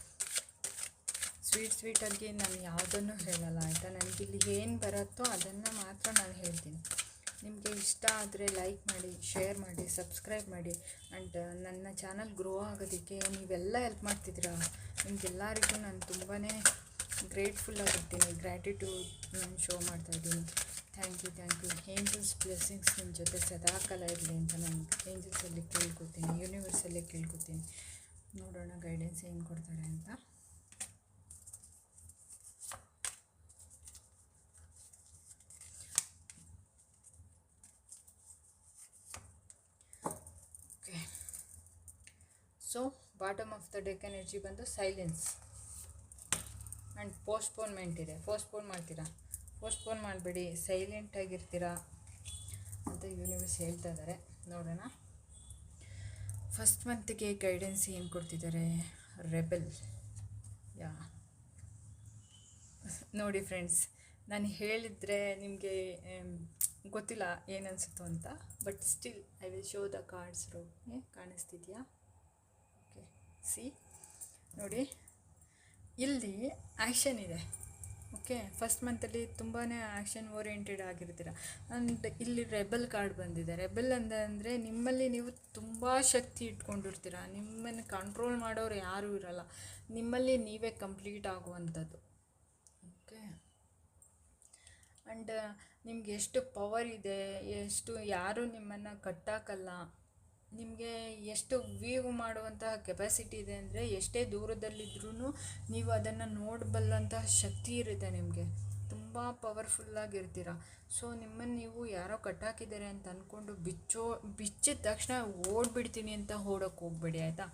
ಸ್ವೀಟಾಗಿ ನಾನು ಯಾವುದನ್ನು ಹೇಳಲ್ಲ, ಆಯಿತಾ? ನನಗಿಲ್ಲಿ ಏನು ಬರುತ್ತೋ ಅದನ್ನು ಮಾತ್ರ ನಾನು ಹೇಳ್ತೀನಿ. ನಿಮಗೆ ಇಷ್ಟ ಆದರೆ ಲೈಕ್ ಮಾಡಿ, ಶೇರ್ ಮಾಡಿ, ಸಬ್ಸ್ಕ್ರೈಬ್ ಮಾಡಿ. ಆ್ಯಂಡ್ ನನ್ನ ಚಾನಲ್ ಗ್ರೋ ಆಗೋದಕ್ಕೆ ನೀವೆಲ್ಲ ಹೆಲ್ಪ್ ಮಾಡ್ತಿದ್ದೀರಾ. ನಿಮಗೆಲ್ಲರಿಗೂ ನಾನು ತುಂಬಾ ಗ್ರೇಟ್ಫುಲ್ ಆಗಿರ್ತೀನಿ, ಗ್ರ್ಯಾಟಿಟ್ಯೂಡ್ ನಾನು ಶೋ ಮಾಡ್ತಾಯಿದ್ದೀನಿ. Thank you. ಏಂಜಲ್ಸ್ ಬ್ಲೆಸ್ಸಿಂಗ್ಸ್ ನಿಮ್ಮ ಜೊತೆ ಸದಾಕಾಲ ಇರಲಿ ಅಂತ ನಾನು ಏಂಜಲ್ಸಲ್ಲಿ ಕೇಳ್ಕೊತೀನಿ, ಯೂನಿವರ್ಸಲ್ಲೇ ಕೇಳ್ಕೊತೀನಿ. ನೋಡೋಣ ಗೈಡೆನ್ಸ್ ಏನು ಕೊಡ್ತಾರೆ ಅಂತ. Okay, so bottom of the deck energy ಬಂದು ಸೈಲೆನ್ಸ್ ಆ್ಯಂಡ್ ಪೋಸ್ಟ್ಪೋನ್ಮೆಂಟ್ ಇದೆ. ಪೋಸ್ಟ್ಪೋನ್ ಮಾಡಬೇಡಿ, ಸೈಲೆಂಟಾಗಿರ್ತೀರಾ ಅಂತ ಯೂನಿವರ್ಸ್ ಹೇಳ್ತಾ ಇದ್ದಾರೆ. ನೋಡೋಣ ಫಸ್ಟ್ ಮಂತಿಗೆ ಗೈಡೆನ್ಸ್ ಏನು ಕೊಡ್ತಿದ್ದಾರೆ. ರೆಬೆಲ್. ನೋಡಿ ಫ್ರೆಂಡ್ಸ್, ನಾನು ಹೇಳಿದರೆ ನಿಮಗೆ ಗೊತ್ತಿಲ್ಲ ಏನನ್ಸುತ್ತೋ ಅಂತ, but still I will show the cards row. ಕಾಣಿಸ್ತಿದೆಯಾ? ಓಕೆ, ಸಿ ನೋಡಿ, ಇಲ್ಲಿ ಆ್ಯಕ್ಷನ್ ಇದೆ. ಓಕೆ, ಫಸ್ಟ್ ಮಂತಲ್ಲಿ ತುಂಬಾ ಆ್ಯಕ್ಷನ್ ಓರಿಯೆಂಟೆಡ್ ಆಗಿರ್ತೀರ. ಆ್ಯಂಡ್ ಇಲ್ಲಿ ರೆಬಲ್ ಕಾರ್ಡ್ ಬಂದಿದೆ. ರೆಬಲ್ ಅಂದರೆ ನಿಮ್ಮಲ್ಲಿ ನೀವು ತುಂಬ ಶಕ್ತಿ ಇಟ್ಕೊಂಡಿರ್ತೀರ, ನಿಮ್ಮನ್ನು ಕಂಟ್ರೋಲ್ ಮಾಡೋರು ಯಾರೂ ಇರಲ್ಲ, ನಿಮ್ಮಲ್ಲಿ ನೀವೇ ಕಂಪ್ಲೀಟ್ ಆಗುವಂಥದ್ದು. ಓಕೆ, ಆ್ಯಂಡ್ ನಿಮ್ಗೆ ಎಷ್ಟು ಪವರ್ ಇದೆ, ಎಷ್ಟು ಯಾರೂ ನಿಮ್ಮನ್ನು ಕಟ್ಟಾಕಲ್ಲ, ನಿಮಗೆ ಎಷ್ಟು ವೀವ್ ಮಾಡುವಂತಹ ಕೆಪಾಸಿಟಿ ಇದೆ ಅಂದರೆ ಎಷ್ಟೇ ದೂರದಲ್ಲಿದ್ರೂ ನೀವು ಅದನ್ನು ನೋಡಬಲ್ಲಂತಹ ಶಕ್ತಿ ಇರುತ್ತೆ ನಿಮಗೆ. ತುಂಬ ಪವರ್ಫುಲ್ಲಾಗಿರ್ತೀರ. ಸೊ ನಿಮ್ಮನ್ನು ನೀವು ಯಾರೋ ಕಟ್ಟಾಕಿದ್ದಾರೆ ಅಂತ ಅಂದ್ಕೊಂಡು ಬಿಚ್ಚಿದ ತಕ್ಷಣ ಓಡ್ಬಿಡ್ತೀನಿ ಅಂತ ಓಡೋಕ್ಕೆ ಹೋಗ್ಬೇಡಿ, ಆಯಿತಾ?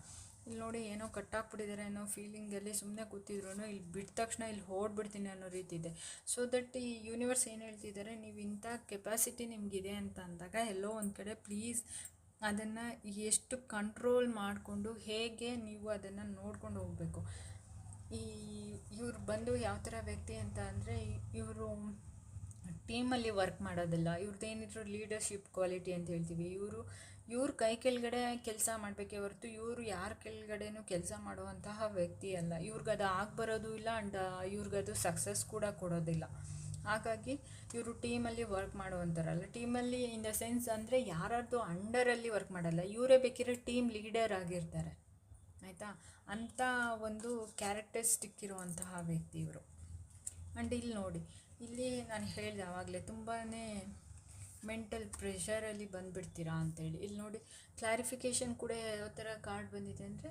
ಇಲ್ಲಿ ನೋಡಿ, ಏನೋ ಕಟ್ಟಾಕ್ಬಿಟ್ಟಿದ್ದಾರೆ ಅನ್ನೋ ಫೀಲಿಂಗಲ್ಲಿ ಸುಮ್ಮನೆ ಕೂತಿದ್ರು ಇಲ್ಲಿ ಬಿಟ್ಟ ತಕ್ಷಣ ಇಲ್ಲಿ ಓಡ್ಬಿಡ್ತೀನಿ ಅನ್ನೋ ರೀತಿ ಇದೆ. ಸೊ ದಟ್ ಈ ಯೂನಿವರ್ಸ್ ಏನು ಹೇಳ್ತಿದ್ದಾರೆ, ನೀವು ಇಂಥ ಕೆಪಾಸಿಟಿ ನಿಮಗಿದೆ ಅಂತ ಅಂದಾಗ ಎಲ್ಲೋ ಒಂದು ಕಡೆ ಪ್ಲೀಸ್ ಅದನ್ನು ಎಷ್ಟು ಕಂಟ್ರೋಲ್ ಮಾಡಿಕೊಂಡು ಹೇಗೆ ನೀವು ಅದನ್ನು ನೋಡ್ಕೊಂಡು ಹೋಗಬೇಕು. ಇವ್ರು ಬಂದು ಯಾವ ಥರ ವ್ಯಕ್ತಿ ಅಂತ ಅಂದರೆ, ಇವರು ಟೀಮಲ್ಲಿ ವರ್ಕ್ ಮಾಡೋದಿಲ್ಲ, ಇವ್ರದ್ದೇನಿದ್ರು ಲೀಡರ್ಶಿಪ್ ಕ್ವಾಲಿಟಿ ಅಂತ ಹೇಳ್ತೀವಿ. ಇವ್ರ ಕೈ ಕೆಳಗಡೆ ಕೆಲಸ ಮಾಡಬೇಕೇ ಹೊರತು ಇವರು ಯಾರ ಕೆಳಗಡೆನೂ ಕೆಲಸ ಮಾಡುವಂತಹ ವ್ಯಕ್ತಿ ಅಲ್ಲ. ಇವ್ರಿಗದು ಬರೋದು ಇಲ್ಲ, ಆ್ಯಂಡ್ ಇವ್ರಿಗದು ಸಕ್ಸಸ್ ಕೂಡ ಕೊಡೋದಿಲ್ಲ. ಹಾಗಾಗಿ ಇವರು ಟೀಮಲ್ಲಿ ವರ್ಕ್ ಮಾಡುವಂಥರಲ್ಲ. ಟೀಮಲ್ಲಿ ಇನ್ ದ ಸೆನ್ಸ್ ಅಂದರೆ ಯಾರದ್ದು ಅಂಡರಲ್ಲಿ ವರ್ಕ್ ಮಾಡಲ್ಲ, ಇವರೇ ಬೇಕಿರೋ ಟೀಮ್ ಲೀಡರ್ ಆಗಿರ್ತಾರೆ, ಆಯಿತಾ? ಅಂಥ ಒಂದು ಕ್ಯಾರೆಕ್ಟರಿಸ್ಟಿಕ್ ಇರುವಂತಹ ವ್ಯಕ್ತಿ ಇವರು. ಆ್ಯಂಡ್ ಇಲ್ಲಿ ನೋಡಿ, ಇಲ್ಲಿ ನಾನು ಹೇಳಿದೆ ಆವಾಗಲೇ ತುಂಬಾ ಮೆಂಟಲ್ ಪ್ರೆಷರಲ್ಲಿ ಬಂದುಬಿಡ್ತೀರಾ ಅಂತೇಳಿ. ಇಲ್ಲಿ ನೋಡಿ, ಕ್ಲಾರಿಫಿಕೇಷನ್ ಕೂಡ ಯಾವ ಥರ ಕಾರ್ಡ್ ಬಂದಿದೆ ಅಂದರೆ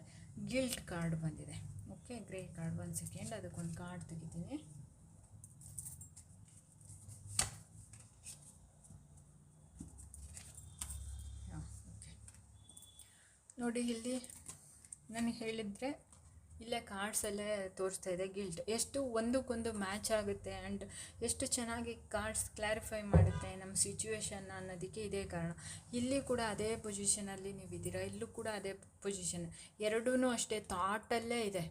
ಗಿಲ್ಟ್ ಕಾರ್ಡ್ ಬಂದಿದೆ. Okay, grey card. 1 ಸೆಕೆಂಡ್, ಅದಕ್ಕೊಂದು ಕಾರ್ಡ್ ತೆಗಿತೀನಿ. ನೋಡಿ, ಇಲ್ಲಿ ನನಗೆ ಹೇಳಿದರೆ ಇಲ್ಲೇ ಕಾರ್ಡ್ಸಲ್ಲೇ ತೋರಿಸ್ತಾ ಇದೆ ಗಿಲ್ಟ್ ಎಷ್ಟು ಒಂದಕ್ಕೊಂದು ಮ್ಯಾಚ್ ಆಗುತ್ತೆ, ಆ್ಯಂಡ್ ಎಷ್ಟು ಚೆನ್ನಾಗಿ ಕಾರ್ಡ್ಸ್ ಕ್ಲಾರಿಫೈ ಮಾಡುತ್ತೆ ನಮ್ಮ ಸಿಚುವೇಶನ್ನ ಅನ್ನೋದಕ್ಕೆ ಇದೇ ಕಾರಣ. ಇಲ್ಲಿ ಕೂಡ ಅದೇ ಪೊಸಿಷನಲ್ಲಿ ನೀವಿದ್ದೀರಾ, ಇಲ್ಲೂ ಕೂಡ ಅದೇ ಪೊಸಿಷನ್. ಎರಡೂ ಅಷ್ಟೇ ಥಾಟಲ್ಲೇ ಇದೆ.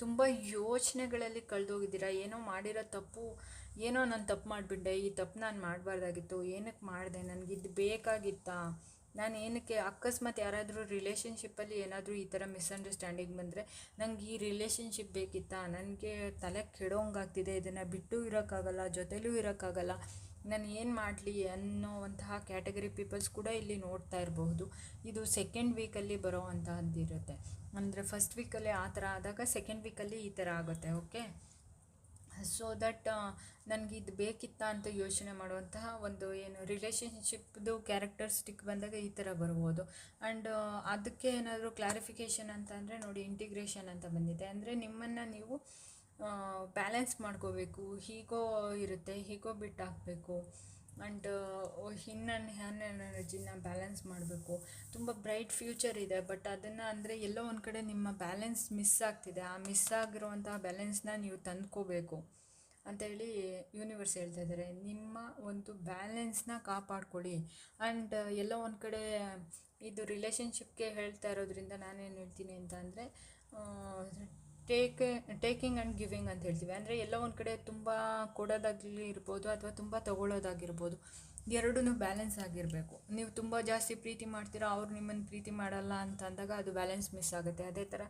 ತುಂಬ ಯೋಚನೆಗಳಲ್ಲಿ ಕಳೆದೋಗಿದ್ದೀರಾ. ಏನೋ ಮಾಡಿರೋ ತಪ್ಪು, ಏನೋ ನಾನು ತಪ್ಪು ಮಾಡಿಬಿಟ್ಟೆ, ಈ ತಪ್ಪು ನಾನು ಮಾಡಬಾರ್ದಾಗಿತ್ತು, ಏನಕ್ಕೆ ಮಾಡಿದೆ, ನನಗಿದ್ದು ಬೇಕಾಗಿತ್ತಾ, ನಾನು ಏನಕ್ಕೆ ಅಕಸ್ಮಾತ್ ಯಾರಾದರೂ ರಿಲೇಷನ್ಶಿಪ್ಪಲ್ಲಿ ಏನಾದರೂ ಈ ಥರ ಮಿಸ್ಅಂಡರ್ಸ್ಟ್ಯಾಂಡಿಂಗ್ ಬಂದರೆ ನಂಗೆ ಈ ರಿಲೇಷನ್ಶಿಪ್ ಬೇಕಿತ್ತಾ, ನನಗೆ ತಲೆ ಕೆಡೋಂಗಾಗ್ತಿದೆ, ಇದನ್ನು ಬಿಟ್ಟು ಇರೋಕ್ಕಾಗಲ್ಲ, ಜೊತೆಲೂ ಇರೋಕ್ಕಾಗಲ್ಲ, ನಾನು ಏನು ಮಾಡಲಿ ಅನ್ನೋವಂತಹ ಕ್ಯಾಟಗರಿ ಪೀಪಲ್ಸ್ ಕೂಡ ಇಲ್ಲಿ ನೋಡ್ತಾ ಇರಬಹುದು. ಇದು ಸೆಕೆಂಡ್ ವೀಕಲ್ಲಿ ಬರೋ ಅಂತಹದ್ದಿರುತ್ತೆ. ಅಂದರೆ ಫಸ್ಟ್ ವೀಕಲ್ಲಿ ಆ ಥರ ಆದಾಗ ಸೆಕೆಂಡ್ ವೀಕಲ್ಲಿ ಈ ಥರ ಆಗುತ್ತೆ. ಓಕೆ, ಸೊ ದಟ್ ನನಗೆ ಇದು ಬೇಕಿತ್ತಾ ಅಂತ ಯೋಚನೆ ಮಾಡುವಂತಹ ಒಂದು ಏನು ರಿಲೇಷನ್ಶಿಪ್ದು ಕ್ಯಾರೆಕ್ಟರಿಸ್ಟಿಕ್ ಬಂದಾಗ ಈ ಥರ ಬರ್ಬೋದು. ಆ್ಯಂಡ್ ಅದಕ್ಕೆ ಏನಾದರೂ ಕ್ಲಾರಿಫಿಕೇಷನ್ ಅಂತ ಅಂದರೆ ನೋಡಿ, ಇಂಟಿಗ್ರೇಷನ್ ಅಂತ ಬಂದಿದೆ. ಅಂದರೆ ನಿಮ್ಮನ್ನು ನೀವು ಬ್ಯಾಲೆನ್ಸ್ ಮಾಡ್ಕೋಬೇಕು. ಹೀಗೋ ಇರುತ್ತೆ, ಹೀಗೋ ಬಿಟ್ಟು ಹಾಕಬೇಕು. ಆ್ಯಂಡ್ ಹ್ಯಾನ್ ಎನರ್ಜಿನ ಬ್ಯಾಲೆನ್ಸ್ ಮಾಡಬೇಕು. ತುಂಬ ಬ್ರೈಟ್ ಫ್ಯೂಚರ್ ಇದೆ, ಬಟ್ ಅದನ್ನು ಅಂದರೆ ಎಲ್ಲೋ ಒಂದು ಕಡೆ ನಿಮ್ಮ ಬ್ಯಾಲೆನ್ಸ್ ಮಿಸ್ ಆಗ್ತಿದೆ. ಆ ಮಿಸ್ ಆಗಿರುವಂತಹ ಬ್ಯಾಲೆನ್ಸ್ನ ನೀವು ತಂದ್ಕೋಬೇಕು ಅಂಥೇಳಿ ಯೂನಿವರ್ಸ್ ಹೇಳ್ತಾ ಇದ್ದಾರೆ. ನಿಮ್ಮ ಒಂದು ಬ್ಯಾಲೆನ್ಸ್ನ ಕಾಪಾಡ್ಕೊಳ್ಳಿ. ಆ್ಯಂಡ್ ಎಲ್ಲೋ ಒಂದು ಕಡೆ ಇದು ರಿಲೇಷನ್ಶಿಪ್ಗೆ ಹೇಳ್ತಾ ಇರೋದ್ರಿಂದ ನಾನೇನು ಹೇಳ್ತೀನಿ ಅಂತ ಅಂದರೆ ಟೇಕಿಂಗ್ ಆ್ಯಂಡ್ ಗಿವಿಂಗ್ ಅಂತ ಹೇಳ್ತೀವಿ. ಅಂದರೆ ಎಲ್ಲೋ ಒಂದು ಕಡೆ ತುಂಬ ಕೊಡೋದಾಗಲಿ ಇರ್ಬೋದು ಅಥವಾ ತುಂಬ ತೊಗೊಳ್ಳೋದಾಗಿರ್ಬೋದು, ಎರಡೂ ಬ್ಯಾಲೆನ್ಸ್ ಆಗಿರಬೇಕು. ನೀವು ತುಂಬ ಜಾಸ್ತಿ ಪ್ರೀತಿ ಮಾಡ್ತೀರಾ, ಅವ್ರು ನಿಮ್ಮನ್ನು ಪ್ರೀತಿ ಮಾಡಲ್ಲ ಅಂತ ಅಂದಾಗ ಅದು ಬ್ಯಾಲೆನ್ಸ್ ಮಿಸ್ ಆಗುತ್ತೆ. ಅದೇ ಥರ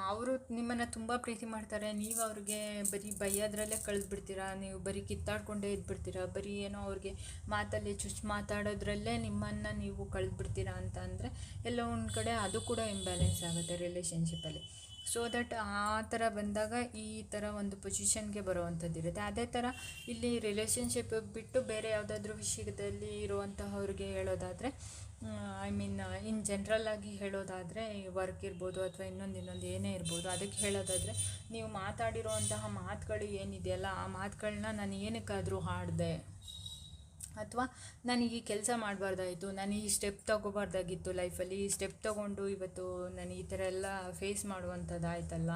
ಅವರು ನಿಮ್ಮನ್ನು ತುಂಬ ಪ್ರೀತಿ ಮಾಡ್ತಾರೆ, ನೀವು ಅವ್ರಿಗೆ ಬರೀ ಬೈಯೋದ್ರಲ್ಲೇ ಕಳೆದ್ಬಿಡ್ತೀರಾ, ನೀವು ಬರೀ ಕಿತ್ತಾಡ್ಕೊಂಡೇ ಇದ್ಬಿಡ್ತೀರಾ, ಬರೀ ಏನೋ ಅವ್ರಿಗೆ ಮಾತಲ್ಲಿ ಮಾತಾಡೋದ್ರಲ್ಲೇ ನಿಮ್ಮನ್ನು ನೀವು ಕಳೆದ್ಬಿಡ್ತೀರಾ ಅಂತ ಅಂದರೆ ಎಲ್ಲೋ ಒಂದು ಕಡೆ ಅದು ಕೂಡ ಇಂಬ್ಯಾಲೆನ್ಸ್ ಆಗುತ್ತೆ ರಿಲೇಷನ್ಶಿಪ್ಪಲ್ಲಿ. ಸೊ ದಟ್ ಆ ಥರ ಬಂದಾಗ ಈ ಥರ ಒಂದು ಪೊಸಿಷನ್ಗೆ ಬರುವಂಥದ್ದಿರುತ್ತೆ. ಅದೇ ಥರ ಇಲ್ಲಿ ರಿಲೇಷನ್ಶಿಪ್ ಬಿಟ್ಟು ಬೇರೆ ಯಾವುದಾದ್ರೂ ವಿಷಯದಲ್ಲಿ ಇರುವಂತಹವ್ರಿಗೆ ಹೇಳೋದಾದರೆ, ಐ ಮೀನ್ ಇನ್ ಜನರಲ್ಲಾಗಿ ಹೇಳೋದಾದರೆ, ವರ್ಕ್ ಇರ್ಬೋದು ಅಥವಾ ಇನ್ನೊಂದು ಏನೇ ಇರ್ಬೋದು, ಅದಕ್ಕೆ ಹೇಳೋದಾದರೆ ನೀವು ಮಾತಾಡಿರುವಂತಹ ಮಾತುಗಳು ಏನಿದೆಯಲ್ಲ, ಆ ಮಾತುಗಳನ್ನ ನಾನು ಏನಕ್ಕಾದರೂ ಹಾಡಿದೆ, ಅಥವಾ ನನಗೆ ಈ ಕೆಲಸ ಮಾಡಬಾರ್ದಾಯಿತು, ನಾನು ಈ ಸ್ಟೆಪ್ ತೊಗೋಬಾರ್ದಾಗಿತ್ತು ಲೈಫಲ್ಲಿ, ಈ ಸ್ಟೆಪ್ ತೊಗೊಂಡು ಇವತ್ತು ನಾನು ಈ ಥರ ಎಲ್ಲ ಫೇಸ್ ಮಾಡುವಂಥದ್ದಾಯ್ತಲ್ಲ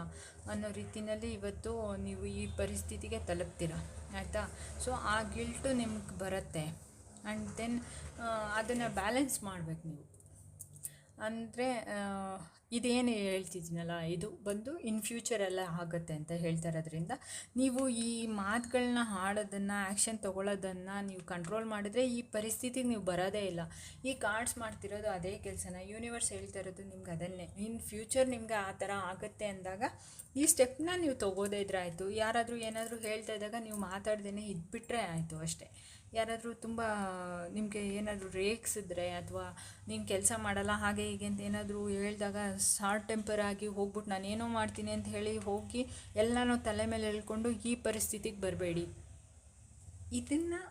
ಅನ್ನೋ ರೀತಿಯಲ್ಲಿ ಇವತ್ತು ನೀವು ಈ ಪರಿಸ್ಥಿತಿಗೆ ತಲುಪ್ತೀರ, ಆಯಿತಾ? ಸೊ ಆ ಗಿಲ್ಟು ನಿಮ್ಗೆ ಬರುತ್ತೆ. ಆ್ಯಂಡ್ ದೆನ್ ಅದನ್ನು ಬ್ಯಾಲೆನ್ಸ್ ಮಾಡಬೇಕು ನೀವು. ಅಂದರೆ ಇದೇನು ಹೇಳ್ತಿದ್ದೀನಲ್ಲ ಇದು ಬಂದು ಇನ್ ಫ್ಯೂಚರ್ ಎಲ್ಲ ಆಗುತ್ತೆ ಅಂತ ಹೇಳ್ತಾ ಇರೋದ್ರಿಂದ ನೀವು ಈ ಮಾತುಗಳನ್ನ ಆಡೋದನ್ನು ಆ್ಯಕ್ಷನ್ ತೊಗೊಳ್ಳೋದನ್ನು ನೀವು ಕಂಟ್ರೋಲ್ ಮಾಡಿದ್ರೆ ಈ ಪರಿಸ್ಥಿತಿಗೆ ನೀವು ಬರೋದೇ ಇಲ್ಲ. ಈ ಕಾರ್ಡ್ಸ್ ಮಾಡ್ತಿರೋದು ಅದೇ ಕೆಲಸನ, ಯೂನಿವರ್ಸ್ ಹೇಳ್ತಾ ಇರೋದು ನಿಮ್ಗೆ ಅದನ್ನೇ. ಇನ್ ಫ್ಯೂಚರ್ ನಿಮ್ಗೆ ಆ ಥರ ಆಗುತ್ತೆ ಅಂದಾಗ ಈ ಸ್ಟೆಪ್ನ ನೀವು ತೊಗೋದೇ ಇದ್ರೆ ಆಯಿತು. ಯಾರಾದರೂ ಏನಾದರೂ ಹೇಳ್ತಾ ಇದ್ದಾಗ ನೀವು ಮಾತಾಡ್ದೇ ಇದ್ಬಿಟ್ರೆ ಆಯಿತು ಅಷ್ಟೇ. ಯಾರಾದರೂ ತುಂಬ ನಿಮಗೆ ಏನಾದರೂ ರೇಗಿಸಿದ್ರೆ ಅಥವಾ ನೀನು ಕೆಲಸ ಮಾಡಲ್ಲ ಹಾಗೆ ಹೀಗೆ ಅಂತ ಏನಾದರೂ ಹೇಳಿದಾಗ ಶಾರ್ಟ್ ಟೆಂಪರ್ ಆಗಿ ಹೋಗ್ಬಿಟ್ಟು ನಾನೇನೋ ಮಾಡ್ತೀನಿ ಅಂತ ಹೇಳಿ ಹೋಗಿ ಎಲ್ಲನೂ ತಲೆ ಮೇಲೆ ಹೇಳ್ಕೊಂಡು ಈ ಪರಿಸ್ಥಿತಿಗೆ ಬರಬೇಡಿ. ಇದನ್ನು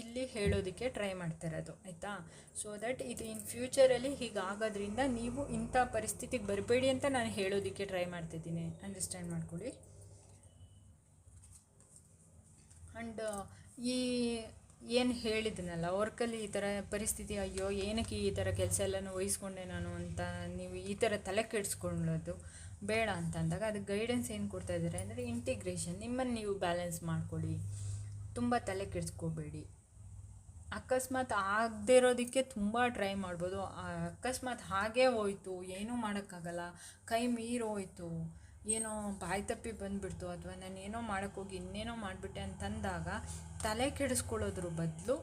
ಇಲ್ಲಿ ಹೇಳೋದಕ್ಕೆ ಟ್ರೈ ಮಾಡ್ತಾ ಇರೋದು ಆಯಿತಾ. ಸೊ ದಟ್ ಇದು ಇನ್ ಫ್ಯೂಚರಲ್ಲಿ ಹೀಗಾಗೋದ್ರಿಂದ ನೀವು ಇಂಥ ಪರಿಸ್ಥಿತಿಗೆ ಬರಬೇಡಿ ಅಂತ ನಾನು ಹೇಳೋದಕ್ಕೆ ಟ್ರೈ ಮಾಡ್ತಿದ್ದೀನಿ. ಅಂಡರ್ಸ್ಟ್ಯಾಂಡ್ ಮಾಡ್ಕೊಳ್ಳಿ. ಆ್ಯಂಡ್ ಈ ಏನು ಹೇಳಿದ್ನಲ್ಲ ವರ್ಕಲ್ಲಿ ಈ ಥರ ಪರಿಸ್ಥಿತಿ, ಅಯ್ಯೋ ಏನಕ್ಕೆ ಈ ಥರ ಕೆಲಸ ಎಲ್ಲನೂ ವಹಿಸ್ಕೊಂಡೆ ನಾನು ಅಂತ ನೀವು ಈ ಥರ ತಲೆ ಕೆಡಿಸ್ಕೊಳ್ಳೋದು ಬೇಡ ಅಂತ ಅಂದಾಗ ಅದಕ್ಕೆ ಗೈಡೆನ್ಸ್ ಏನು ಕೊಡ್ತಾ ಇದ್ದಾರೆ ಅಂದರೆ ಇಂಟಿಗ್ರೇಷನ್. ನಿಮ್ಮನ್ನು ನೀವು ಬ್ಯಾಲೆನ್ಸ್ ಮಾಡ್ಕೊಳ್ಳಿ, ತುಂಬ ತಲೆ ಕೆಡಿಸ್ಕೋಬೇಡಿ. ಅಕಸ್ಮಾತ್ ಆಗದೇ ಇರೋದಕ್ಕೆ ತುಂಬ ಟ್ರೈ ಮಾಡ್ಬೋದು. ಅಕಸ್ಮಾತ್ ಹಾಗೇ ಹೋಯ್ತು, ಏನೂ ಮಾಡೋಕ್ಕಾಗಲ್ಲ, ಕೈ ಮೀರಿ ಹೋಯ್ತು, ಏನೋ ಬಾಯಿ ತಪ್ಪಿ ಬಂದುಬಿಡ್ತು ಅಥವಾ ನಾನು ಏನೋ ಮಾಡೋಕ್ಕೋಗಿ ಇನ್ನೇನೋ ಮಾಡಿಬಿಟ್ಟೆ ಅಂತಂದಾಗ ತಲೆ ಕೆಡಿಸ್ಕೊಳ್ಳೋದ್ರ ಬದಲು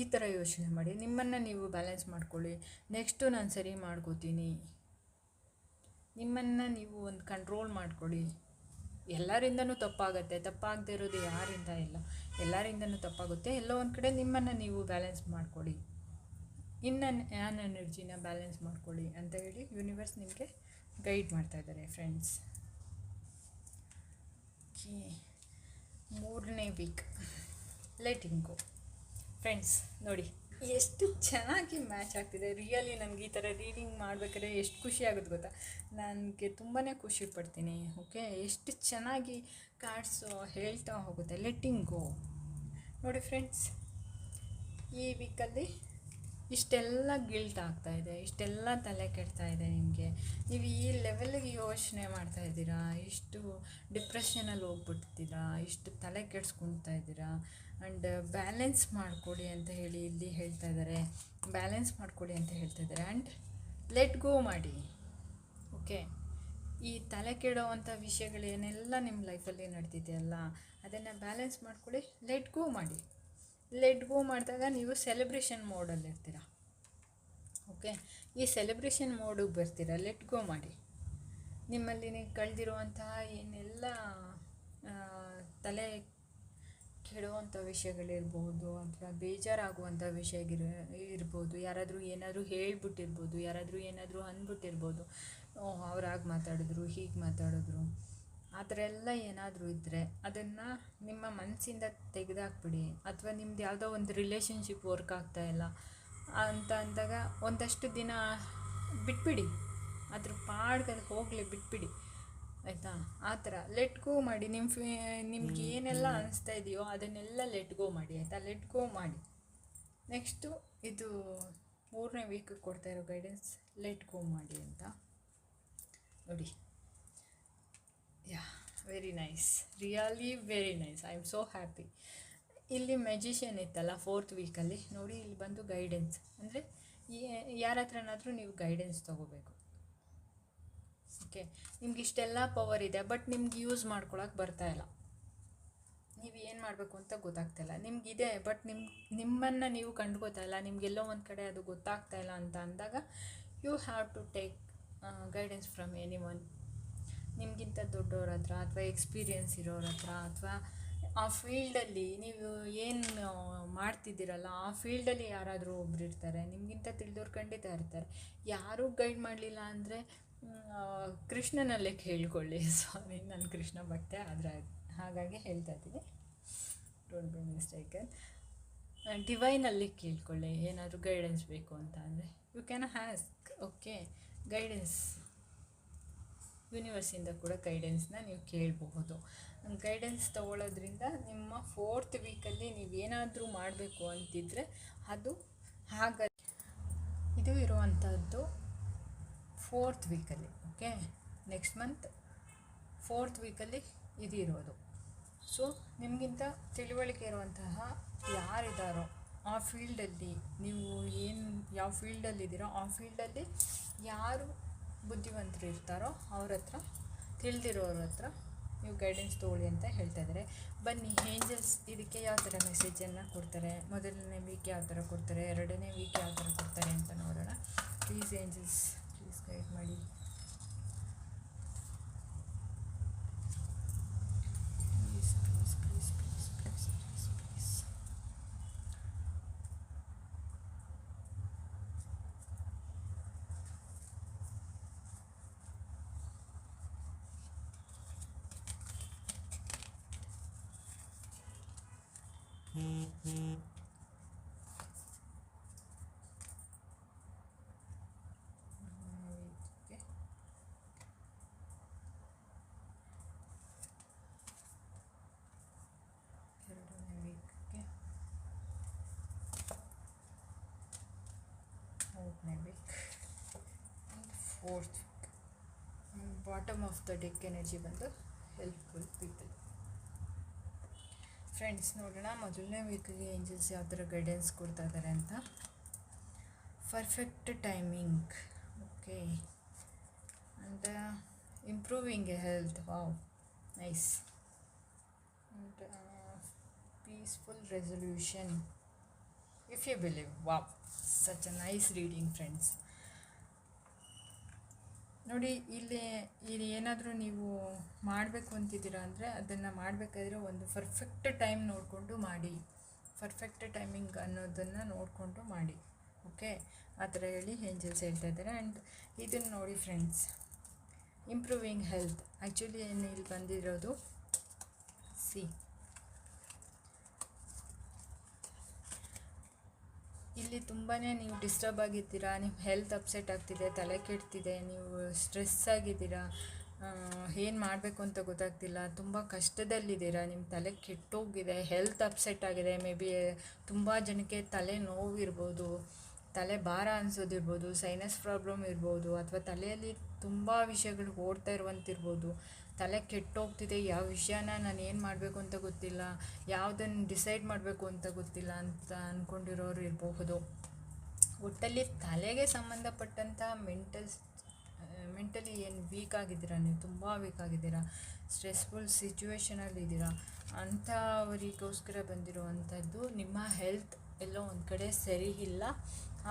ಈ ಥರ ಯೋಚನೆ ಮಾಡಿ, ನಿಮ್ಮನ್ನು ನೀವು ಬ್ಯಾಲೆನ್ಸ್ ಮಾಡ್ಕೊಳ್ಳಿ. ನೆಕ್ಸ್ಟು ನಾನು ಸರಿ ಮಾಡ್ಕೋತೀನಿ, ನಿಮ್ಮನ್ನು ನೀವು ಒಂದು ಕಂಟ್ರೋಲ್ ಮಾಡ್ಕೊಳ್ಳಿ. ಎಲ್ಲರಿಂದನೂ ತಪ್ಪಾಗುತ್ತೆ, ತಪ್ಪಾಗದೇ ಇರೋದು ಯಾರಿಂದ ಇಲ್ಲ, ಎಲ್ಲರಿಂದನೂ ತಪ್ಪಾಗುತ್ತೆ. ಎಲ್ಲೋ ಒಂದು ಕಡೆ ನಿಮ್ಮನ್ನು ನೀವು ಬ್ಯಾಲೆನ್ಸ್ ಮಾಡ್ಕೊಳ್ಳಿ, ಇನ್ನು ಆ್ಯನ್ ಎನರ್ಜಿನ ಬ್ಯಾಲೆನ್ಸ್ ಮಾಡ್ಕೊಳ್ಳಿ ಅಂತ ಹೇಳಿ ಯೂನಿವರ್ಸ್ ನಿಮಗೆ ಗೈಡ್ ಮಾಡ್ತಾ ಇದ್ದಾರೆ ಫ್ರೆಂಡ್ಸ್. ಮೂರನೇ ವೀಕ್ ಲೆಟಿಂಗ್ ಗೋ. ಫ್ರೆಂಡ್ಸ್ ನೋಡಿ ಎಷ್ಟು ಚೆನ್ನಾಗಿ ಮ್ಯಾಚ್ ಆಗ್ತಿದೆ. ರಿಯಲಿ ನನಗೆ ಈ ಥರ ರೀಡಿಂಗ್ ಮಾಡಬೇಕಾದ್ರೆ ಎಷ್ಟು ಖುಷಿ ಆಗುತ್ತೆ ಗೊತ್ತಾ, ನನಗೆ ತುಂಬಾ ಖುಷಿ ಪಡ್ತೀನಿ. ಓಕೆ, ಎಷ್ಟು ಚೆನ್ನಾಗಿ ಕಾರ್ಡ್ಸು ಹೇಳ್ತಾ ಹೋಗುತ್ತೆ. ಲೆಟ್ಟಿಂಗ್ ಗೋ ನೋಡಿ ಫ್ರೆಂಡ್ಸ್, ಈ ವೀಕಲ್ಲಿ ಇಷ್ಟೆಲ್ಲ ಗಿಲ್ಟ್ ಆಗ್ತಾಯಿದೆ, ಇಷ್ಟೆಲ್ಲ ತಲೆ ಕೆಡ್ತಾ ಇದೆ ನಿಮಗೆ. ನೀವು ಈ ಲೆವೆಲ್ಗೆ ಯೋಚನೆ ಮಾಡ್ತಾಯಿದ್ದೀರಾ, ಇಷ್ಟು ಡಿಪ್ರೆಷನಲ್ಲಿ ಹೋಗ್ಬಿಡ್ತೀರಾ, ಇಷ್ಟು ತಲೆ ಕೆಡಿಸ್ಕೊಳ್ತಾ ಇದ್ದೀರಾ. ಆ್ಯಂಡ್ ಬ್ಯಾಲೆನ್ಸ್ ಮಾಡಿಕೊಡಿ ಅಂತ ಹೇಳಿ ಇಲ್ಲಿ ಹೇಳ್ತಾ ಇದ್ದಾರೆ. ಬ್ಯಾಲೆನ್ಸ್ ಮಾಡಿಕೊಡಿ ಅಂತ ಹೇಳ್ತಾ ಇದ್ದಾರೆ. ಆ್ಯಂಡ್ ಲೆಟ್ ಗೋ ಮಾಡಿ. ಓಕೆ, ಈ ತಲೆ ಕೆಡೋವಂಥ ವಿಷಯಗಳೇನೆಲ್ಲ ನಿಮ್ಮ ಲೈಫಲ್ಲಿ ನಡೆದಿದೆಯಲ್ಲ ಅದನ್ನು ಬ್ಯಾಲೆನ್ಸ್ ಮಾಡ್ಕೊಳ್ಳಿ, ಲೆಟ್ ಗೋ ಮಾಡಿ. ಲೆಟ್ ಗೋ ಮಾಡಿದಾಗ ನೀವು ಸೆಲೆಬ್ರೇಷನ್ ಮೋಡಲ್ಲಿರ್ತೀರ. ಓಕೆ, ಈ ಸೆಲೆಬ್ರೇಷನ್ ಮೋಡಿಗೆ ಬರ್ತೀರ. ಲೆಟ್ ಗೋ ಮಾಡಿ. ನಿಮ್ಮಲ್ಲಿ ನೀವು ಕಳೆದಿರುವಂತಹ ಏನೆಲ್ಲ ತಲೆ ಕೆಡುವಂಥ ವಿಷಯಗಳಿರ್ಬೋದು ಅಥವಾ ಬೇಜಾರಾಗುವಂಥ ಇರ್ಬೋದು, ಯಾರಾದರೂ ಏನಾದರೂ ಹೇಳ್ಬಿಟ್ಟಿರ್ಬೋದು, ಯಾರಾದರೂ ಏನಾದರೂ ಅಂದ್ಬಿಟ್ಟಿರ್ಬೋದು, ಅವ್ರಾಗ ಮಾತಾಡಿದ್ರು ಹೀಗೆ ಮಾತಾಡಿದ್ರು, ಆ ಥರ ಎಲ್ಲ ಏನಾದರೂ ಇದ್ದರೆ ಅದನ್ನು ನಿಮ್ಮ ಮನಸ್ಸಿಂದ ತೆಗೆದಾಕ್ಬಿಡಿ. ಅಥವಾ ನಿಮ್ದು ಯಾವುದೋ ಒಂದು ರಿಲೇಷನ್ಶಿಪ್ ವರ್ಕ್ ಆಗ್ತಾಯಿಲ್ಲ ಅಂತ ಅಂದಾಗ ಒಂದಷ್ಟು ದಿನ ಬಿಟ್ಬಿಡಿ, ಅದ್ರ ಪಾಡ್ಗೆ ಅದು ಹೋಗಲಿ, ಬಿಟ್ಬಿಡಿ ಆಯಿತಾ. ಆ ಥರ ಲೆಟ್ ಗೋ ಮಾಡಿ. ನಿಮ್ಗೆ ಏನೆಲ್ಲ ಅನಿಸ್ತಾ ಇದೆಯೋ ಅದನ್ನೆಲ್ಲ ಲೆಟ್ ಗೋ ಮಾಡಿ ಆಯಿತಾ. ಲೆಟ್ ಗೋ ಮಾಡಿ. ನೆಕ್ಸ್ಟು ಇದು 3ನೇ ವೀಕಿಗೆ ಕೊಡ್ತಾ ಇರೋ ಗೈಡೆನ್ಸ್, ಲೆಟ್ ಗೋ ಮಾಡಿ ಅಂತ ನೋಡಿ. Ya, very nice, really very nice. I am so happy. ಇಲ್ಲಿ ಮೆಜಿಷಿಯನ್ ಇತ್ತಲ್ಲ 4th ವೀಕಲ್ಲಿ ನೋಡಿ, ಇಲ್ಲಿ ಬಂದು ಗೈಡೆನ್ಸ್ ಅಂದರೆ ಯಾರ ಹತ್ರನಾದರೂ ನೀವು ಗೈಡೆನ್ಸ್ ತೊಗೋಬೇಕು. ಓಕೆ, ನಿಮ್ಗೆ ಇಷ್ಟೆಲ್ಲ ಪವರ್ ಇದೆ, ಬಟ್ ನಿಮ್ಗೆ ಯೂಸ್ ಮಾಡ್ಕೊಳಕ್ಕೆ ಬರ್ತಾಯಿಲ್ಲ. ನೀವು ಏನು ಮಾಡಬೇಕು ಅಂತ ಗೊತ್ತಾಗ್ತಾಯಿಲ್ಲ. ನಿಮಗಿದೆ, ಬಟ್ ನಿಮ್ಮನ್ನು ನೀವು ಕಂಡ್ಕೋತಾಯಿಲ್ಲ, ನಿಮಗೆಲ್ಲೋ ಒಂದು ಕಡೆ ಅದು ಗೊತ್ತಾಗ್ತಾಯಿಲ್ಲ ಅಂತ ಅಂದಾಗ you have to take guidance from anyone. ನಿಮಗಿಂತ ದೊಡ್ಡವ್ರ ಹತ್ರ ಅಥವಾ ಎಕ್ಸ್ಪೀರಿಯೆನ್ಸ್ ಇರೋರ ಹತ್ರ ಅಥವಾ ಆ ಫೀಲ್ಡಲ್ಲಿ ನೀವು ಏನು ಮಾಡ್ತಿದ್ದೀರಲ್ಲ ಆ ಫೀಲ್ಡಲ್ಲಿ ಯಾರಾದರೂ ಒಬ್ರು ಇರ್ತಾರೆ, ನಿಮಗಿಂತ ತಿಳಿದವ್ರು ಖಂಡಿತ ಇರ್ತಾರೆ. ಯಾರೂ ಗೈಡ್ ಮಾಡಲಿಲ್ಲ ಅಂದರೆ ಕೃಷ್ಣನಲ್ಲೇ ಕೇಳ್ಕೊಳ್ಳಿ. ಸಾರಿ, ನಾನು ಕೃಷ್ಣ ಭಕ್ತೆ, ಆದರೆ ಹಾಗಾಗಿ ಹೇಳ್ತಾ ಇದ್ದೀನಿ, ಡೋಂಟ್ ಬಿ ಮಿಸ್ಟೇಕನ್. ಡಿವೈನಲ್ಲಿ ಕೇಳ್ಕೊಳ್ಳಿ ಏನಾದರೂ ಗೈಡೆನ್ಸ್ ಬೇಕು ಅಂತ ಅಂದರೆ you can ask. Okay, guidance ಯೂನಿವರ್ಸಿಂದ ಕೂಡ ಗೈಡೆನ್ಸ್ನ ನೀವು ಕೇಳಬಹುದು. ಗೈಡೆನ್ಸ್ ತೊಗೊಳ್ಳೋದ್ರಿಂದ ನಿಮ್ಮ 4th ವೀಕಲ್ಲಿ ನೀವೇನಾದರೂ ಮಾಡಬೇಕು ಅಂತಿದ್ರೆ ಅದು ಹಾಗೆ. ಇದು ಇರುವಂಥದ್ದು 4th ವೀಕಲ್ಲಿ. ಓಕೆ, ನೆಕ್ಸ್ಟ್ ಮಂತ್ 4th ವೀಕಲ್ಲಿ ಇದು ಇರೋದು. ಸೊ ನಿಮಗಿಂತ ತಿಳುವಳಿಕೆ ಇರುವಂತಹ ಯಾರಿದ್ದಾರೋ ಆ ಫೀಲ್ಡಲ್ಲಿ, ನೀವು ಯಾವ ಫೀಲ್ಡಲ್ಲಿದ್ದೀರೋ ಆ ಫೀಲ್ಡಲ್ಲಿ ಯಾರು ಬುದ್ಧಿವಂತರು ಇರ್ತಾರೋ ಅವ್ರ ಹತ್ರ, ತಿಳಿದಿರೋರ ಹತ್ರ ನೀವು ಗೈಡೆನ್ಸ್ ತೊಗೊಳ್ಳಿ ಅಂತ ಹೇಳ್ತಾ ಇದ್ದಾರೆ. ಬನ್ನಿ ಏಂಜಲ್ಸ್ ಇದಕ್ಕೆ ಯಾವ ಥರ ಮೆಸೇಜನ್ನು ಕೊಡ್ತಾರೆ, ಮೊದಲನೇ ವೀಕ್ ಯಾವ ಥರ ಕೊಡ್ತಾರೆ, ಎರಡನೇ ವೀಕ್ ಯಾವ ಥರ ಕೊಡ್ತಾರೆ ಅಂತ ನೋಡೋಣ. ಪ್ಲೀಸ್ ಏಂಜಲ್ಸ್, ಪ್ಲೀಸ್ ಗೈಡ್ ಮಾಡಿ. Fourth bottom of the deck energy ಬಂದು ಹೆಲ್ಪ್ಫುಲ್ ಪೀಪಲ್. ಫ್ರೆಂಡ್ಸ್ ನೋಡೋಣ ಮೊದಲನೇ ವೀಕಿಗೆ ಏಂಜಲ್ಸ್ ಯಾವ ಥರ ಗೈಡೆನ್ಸ್ ಕೊಡ್ತಾ ಇದ್ದಾರೆ ಅಂತ. Perfect timing, okay, and improving a health, wow nice, and peaceful resolution if you believe. Wow, such a nice reading friends. ನೋಡಿ ಇಲ್ಲಿ ಏನಾದರೂ ನೀವು ಮಾಡಬೇಕು ಅಂತಿದ್ದೀರಾ ಅಂದರೆ ಅದನ್ನು ಮಾಡಬೇಕಾದ್ರೆ ಒಂದು ಪರ್ಫೆಕ್ಟ್ ಟೈಮ್ ನೋಡಿಕೊಂಡು ಮಾಡಿ, ಪರ್ಫೆಕ್ಟ್ ಟೈಮಿಂಗ್ ಅನ್ನೋದನ್ನು ನೋಡಿಕೊಂಡು ಮಾಡಿ, ಓಕೆ, ಆ ಥರ ಹೇಳಿ ಏಂಜಲ್ಸ್ ಹೇಳ್ತಾ ಇದ್ದಾರೆ. ಆ್ಯಂಡ್ ಇದನ್ನು ನೋಡಿ ಫ್ರೆಂಡ್ಸ್, ಇಂಪ್ರೂವಿಂಗ್ ಹೆಲ್ತ್, ಆ್ಯಕ್ಚುಲಿ ಏನು ಇಲ್ಲಿ ಬಂದಿರೋದು ಸಿ, ಇಲ್ಲಿ ತುಂಬಾ ನೀವು ಡಿಸ್ಟರ್ಬ್ ಆಗಿದ್ದೀರಾ, ನಿಮ್ಮ ಹೆಲ್ತ್ ಅಪ್ಸೆಟ್ ಆಗ್ತಿದೆ, ತಲೆ ಕೆಡ್ತಿದೆ, ನೀವು ಸ್ಟ್ರೆಸ್ ಆಗಿದ್ದೀರಾ, ಏನು ಮಾಡಬೇಕು ಅಂತ ಗೊತ್ತಾಗ್ತಿಲ್ಲ, ತುಂಬ ಕಷ್ಟದಲ್ಲಿದ್ದೀರಾ, ನಿಮ್ಮ ತಲೆ ಕೆಟ್ಟೋಗಿದೆ, ಹೆಲ್ತ್ ಅಪ್ಸೆಟ್ ಆಗಿದೆ, ಮೇ ಬಿ ತುಂಬ ಜನಕ್ಕೆ ತಲೆ ನೋವು ಇರ್ಬೋದು, ತಲೆ ಭಾರ ಅನಿಸೋದಿರ್ಬೋದು, ಸೈನಸ್ ಪ್ರಾಬ್ಲಮ್ ಇರ್ಬೋದು, ಅಥವಾ ತಲೆಯಲ್ಲಿ ತುಂಬ ವಿಷಯಗಳು ಓಡ್ತಾ ಇರುವಂತಿರ್ಬೋದು, ತಲೆ ಕೆಟ್ಟೋಗ್ತಿದೆ, ಯಾವ ವಿಷಯನ ನಾನು ಏನು ಮಾಡಬೇಕು ಅಂತ ಗೊತ್ತಿಲ್ಲ, ಯಾವುದನ್ನು ಡಿಸೈಡ್ ಮಾಡಬೇಕು ಅಂತ ಗೊತ್ತಿಲ್ಲ ಅಂತ ಅಂದ್ಕೊಂಡಿರೋರು ಇರಬಹುದು. ಒಟ್ಟಲ್ಲಿ ತಲೆಗೆ ಸಂಬಂಧಪಟ್ಟಂಥ ಮೆಂಟಲಿ ಏನು ವೀಕ್ ಆಗಿದ್ದೀರಾ, ನೀವು ತುಂಬ ವೀಕ್ ಆಗಿದ್ದೀರಾ, ಸ್ಟ್ರೆಸ್ಫುಲ್ ಸಿಚುವೇಷನಲ್ಲಿದ್ದೀರಾ, ಅಂಥವರಿಗೋಸ್ಕರ ಬಂದಿರುವಂಥದ್ದು. ನಿಮ್ಮ ಹೆಲ್ತ್ ಎಲ್ಲೋ ಒಂದು ಕಡೆ ಸರಿ ಇಲ್ಲ,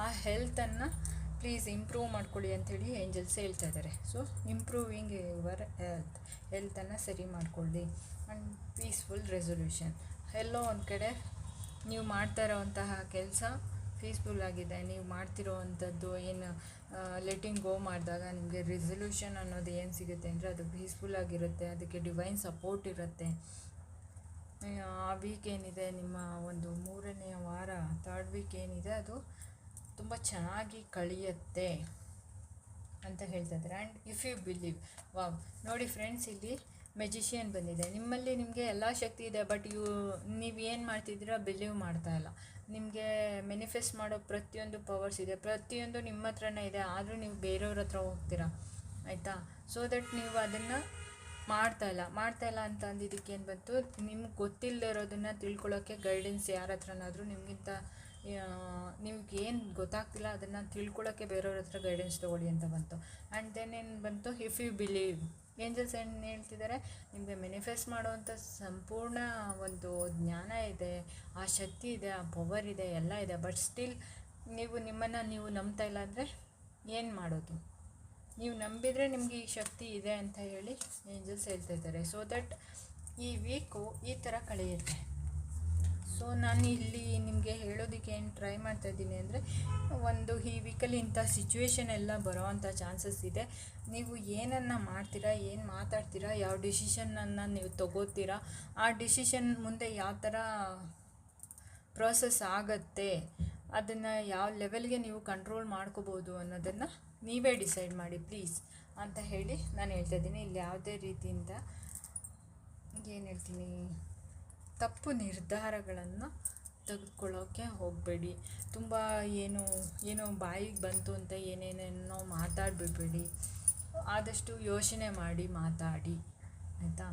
ಆ ಹೆಲ್ತನ್ನು ಪ್ಲೀಸ್ ಇಂಪ್ರೂವ್ ಮಾಡ್ಕೊಳ್ಳಿ ಅಂಥೇಳಿ ಏಂಜಲ್ಸ್ ಹೇಳ್ತಾ ಇದ್ದಾರೆ. ಸೊ ಇಂಪ್ರೂವಿಂಗ್ ಯುವರ್ ಹೆಲ್ತನ್ನು ಸರಿ ಮಾಡ್ಕೊಳ್ಳಿ, ಆ್ಯಂಡ್ ಪೀಸ್ಫುಲ್ ರೆಸೊಲ್ಯೂಷನ್. ಎಲ್ಲೋ ಒಂದು ಕಡೆ ನೀವು ಮಾಡ್ತಾ ಇರೋವಂತಹ ಕೆಲಸ ಪೀಸ್ಫುಲ್ ಆಗಿದೆ, ನೀವು ಮಾಡ್ತಿರೋ ಅಂಥದ್ದು ಏನು ಲೆಟಿಂಗ್ ಗೋ ಮಾಡಿದಾಗ ನಿಮಗೆ ರೆಸೊಲ್ಯೂಷನ್ ಅನ್ನೋದು ಏನು ಸಿಗುತ್ತೆ ಅಂದರೆ ಅದು ಪೀಸ್ಫುಲ್ ಆಗಿರುತ್ತೆ, ಅದಕ್ಕೆ ಡಿವೈನ್ ಸಪೋರ್ಟ್ ಇರುತ್ತೆ. ಆ ವೀಕ್ ಏನಿದೆ, ನಿಮ್ಮ ಒಂದು 3ನೇ ವಾರ, 3rd ವೀಕ್ ಏನಿದೆ, ಅದು ತುಂಬ ಚೆನ್ನಾಗಿ ಕಳೆಯುತ್ತೆ ಅಂತ ಹೇಳ್ತಾ ಇದ್ದಾರೆ. And if you believe, wow ನೋಡಿ ಫ್ರೆಂಡ್ಸ್, ಇಲ್ಲಿ ಮೆಜಿಷಿಯನ್ ಬಂದಿದೆ. ನಿಮಗೆ ಎಲ್ಲ ಶಕ್ತಿ ಇದೆ, ಬಟ್ ನೀವೇನು ಮಾಡ್ತಿದ್ದೀರಾ, ಬಿಲೀವ್ ಮಾಡ್ತಾ ಇಲ್ಲ. ನಿಮಗೆ ಮ್ಯಾನಿಫೆಸ್ಟ್ ಮಾಡೋ ಪ್ರತಿಯೊಂದು ಪವರ್ಸ್ ಇದೆ, ಪ್ರತಿಯೊಂದು ನಿಮ್ಮ ಹತ್ರನೇ ಇದೆ, ಆದರೂ ನೀವು ಬೇರೆಯವ್ರ ಹತ್ರ ಹೋಗ್ತೀರಾ, ಆಯಿತಾ? ಸೊ ದಟ್ ನೀವು ಅದನ್ನು ಮಾಡ್ತಾ ಇಲ್ಲ ಅಂತ ಅಂದಿದ್ದಕ್ಕೆ ಏನು ಬಂತು, ನಿಮ್ಗೆ ಗೊತ್ತಿಲ್ಲದೆ ಇರೋದನ್ನು ತಿಳ್ಕೊಳ್ಳೋಕ್ಕೆ ಗೈಡೆನ್ಸ್ ಯಾರ ಹತ್ರನಾದರೂ ನಿಮಗಿಂತ ನಿಮ್ಗೆ ಏನು ಗೊತ್ತಾಗ್ತಿಲ್ಲ ಅದನ್ನು ತಿಳ್ಕೊಳ್ಳೋಕ್ಕೆ ಬೇರೆಯವ್ರ ಹತ್ರ ಗೈಡೆನ್ಸ್ ತೊಗೊಳ್ಳಿ ಅಂತ ಬಂತು. ಆ್ಯಂಡ್ ದೆನ್ ಏನು ಬಂತು, ಇಫ್ ಯು ಬಿಲೀವ್, ಏಂಜಲ್ಸ್ ಏನು ಹೇಳ್ತಿದ್ದಾರೆ, ನಿಮಗೆ ಮ್ಯಾನಿಫೆಸ್ಟ್ ಮಾಡುವಂಥ ಸಂಪೂರ್ಣ ಒಂದು ಜ್ಞಾನ ಇದೆ, ಆ ಶಕ್ತಿ ಇದೆ, ಆ ಪವರ್ ಇದೆ, ಎಲ್ಲ ಇದೆ, ಬಟ್ ಸ್ಟಿಲ್ ನೀವು ನಿಮ್ಮನ್ನು ನೀವು ನಂಬ್ತಾ ಇಲ್ಲ ಅಂದರೆ ಏನು ಮಾಡೋದು? ನೀವು ನಂಬಿದರೆ ನಿಮಗೆ ಈ ಶಕ್ತಿ ಇದೆ ಅಂತ ಹೇಳಿ ಏಂಜಲ್ಸ್ ಹೇಳ್ತಾ ಇದ್ದಾರೆ. ಸೊ ದಟ್ ಈ ವೀಕು ಈ ಥರ ಕಳೆಯುತ್ತೆ. ಸೊ ನಾನು ಇಲ್ಲಿ ನಿಮಗೆ ಹೇಳೋದಕ್ಕೆ ಏನು ಟ್ರೈ ಮಾಡ್ತಾಯಿದ್ದೀನಿ ಅಂದರೆ, ಒಂದು ಈ ವೀಕಲ್ಲಿ ಇಂಥ ಸಿಚುವೇಶನ್ ಎಲ್ಲ ಬರೋವಂಥ ಚಾನ್ಸಸ್ ಇದೆ. ನೀವು ಏನನ್ನು ಮಾಡ್ತೀರಾ, ಏನು ಮಾತಾಡ್ತೀರಾ, ಯಾವ ಡಿಸಿಷನನ್ನು ನೀವು ತಗೋತೀರಾ, ಆ ಡಿಸಿಷನ್ ಮುಂದೆ ಯಾವ ಥರ ಪ್ರೋಸೆಸ್ ಆಗುತ್ತೆ, ಅದನ್ನು ಯಾವ ಲೆವೆಲ್ಗೆ ನೀವು ಕಂಟ್ರೋಲ್ ಮಾಡ್ಕೋಬೋದು ಅನ್ನೋದನ್ನು ನೀವೇ ಡಿಸೈಡ್ ಮಾಡಿ ಪ್ಲೀಸ್ ಅಂತ ಹೇಳಿ ನಾನು ಹೇಳ್ತಾಯಿದ್ದೀನಿ. ಇಲ್ಲಿ ಯಾವುದೇ ರೀತಿಯಿಂದ ಏನು ಹೇಳ್ತೀನಿ, ತಪ್ಪು ನಿರ್ಧಾರಗಳನ್ನು ತೆಗೆದುಕೊಳ್ಳೋಕ್ಕೆ ಹೋಗಬೇಡಿ. ತುಂಬ ಏನೋ ಬಾಯಿಗೆ ಬಂತು ಅಂತ ಏನೇನೇನೋ ಮಾತಾಡಿಬಿಡ್ಬೇಡಿ. ಆದಷ್ಟು ಯೋಚನೆ ಮಾಡಿ ಮಾತಾಡಿ, ಆಯಿತಾ?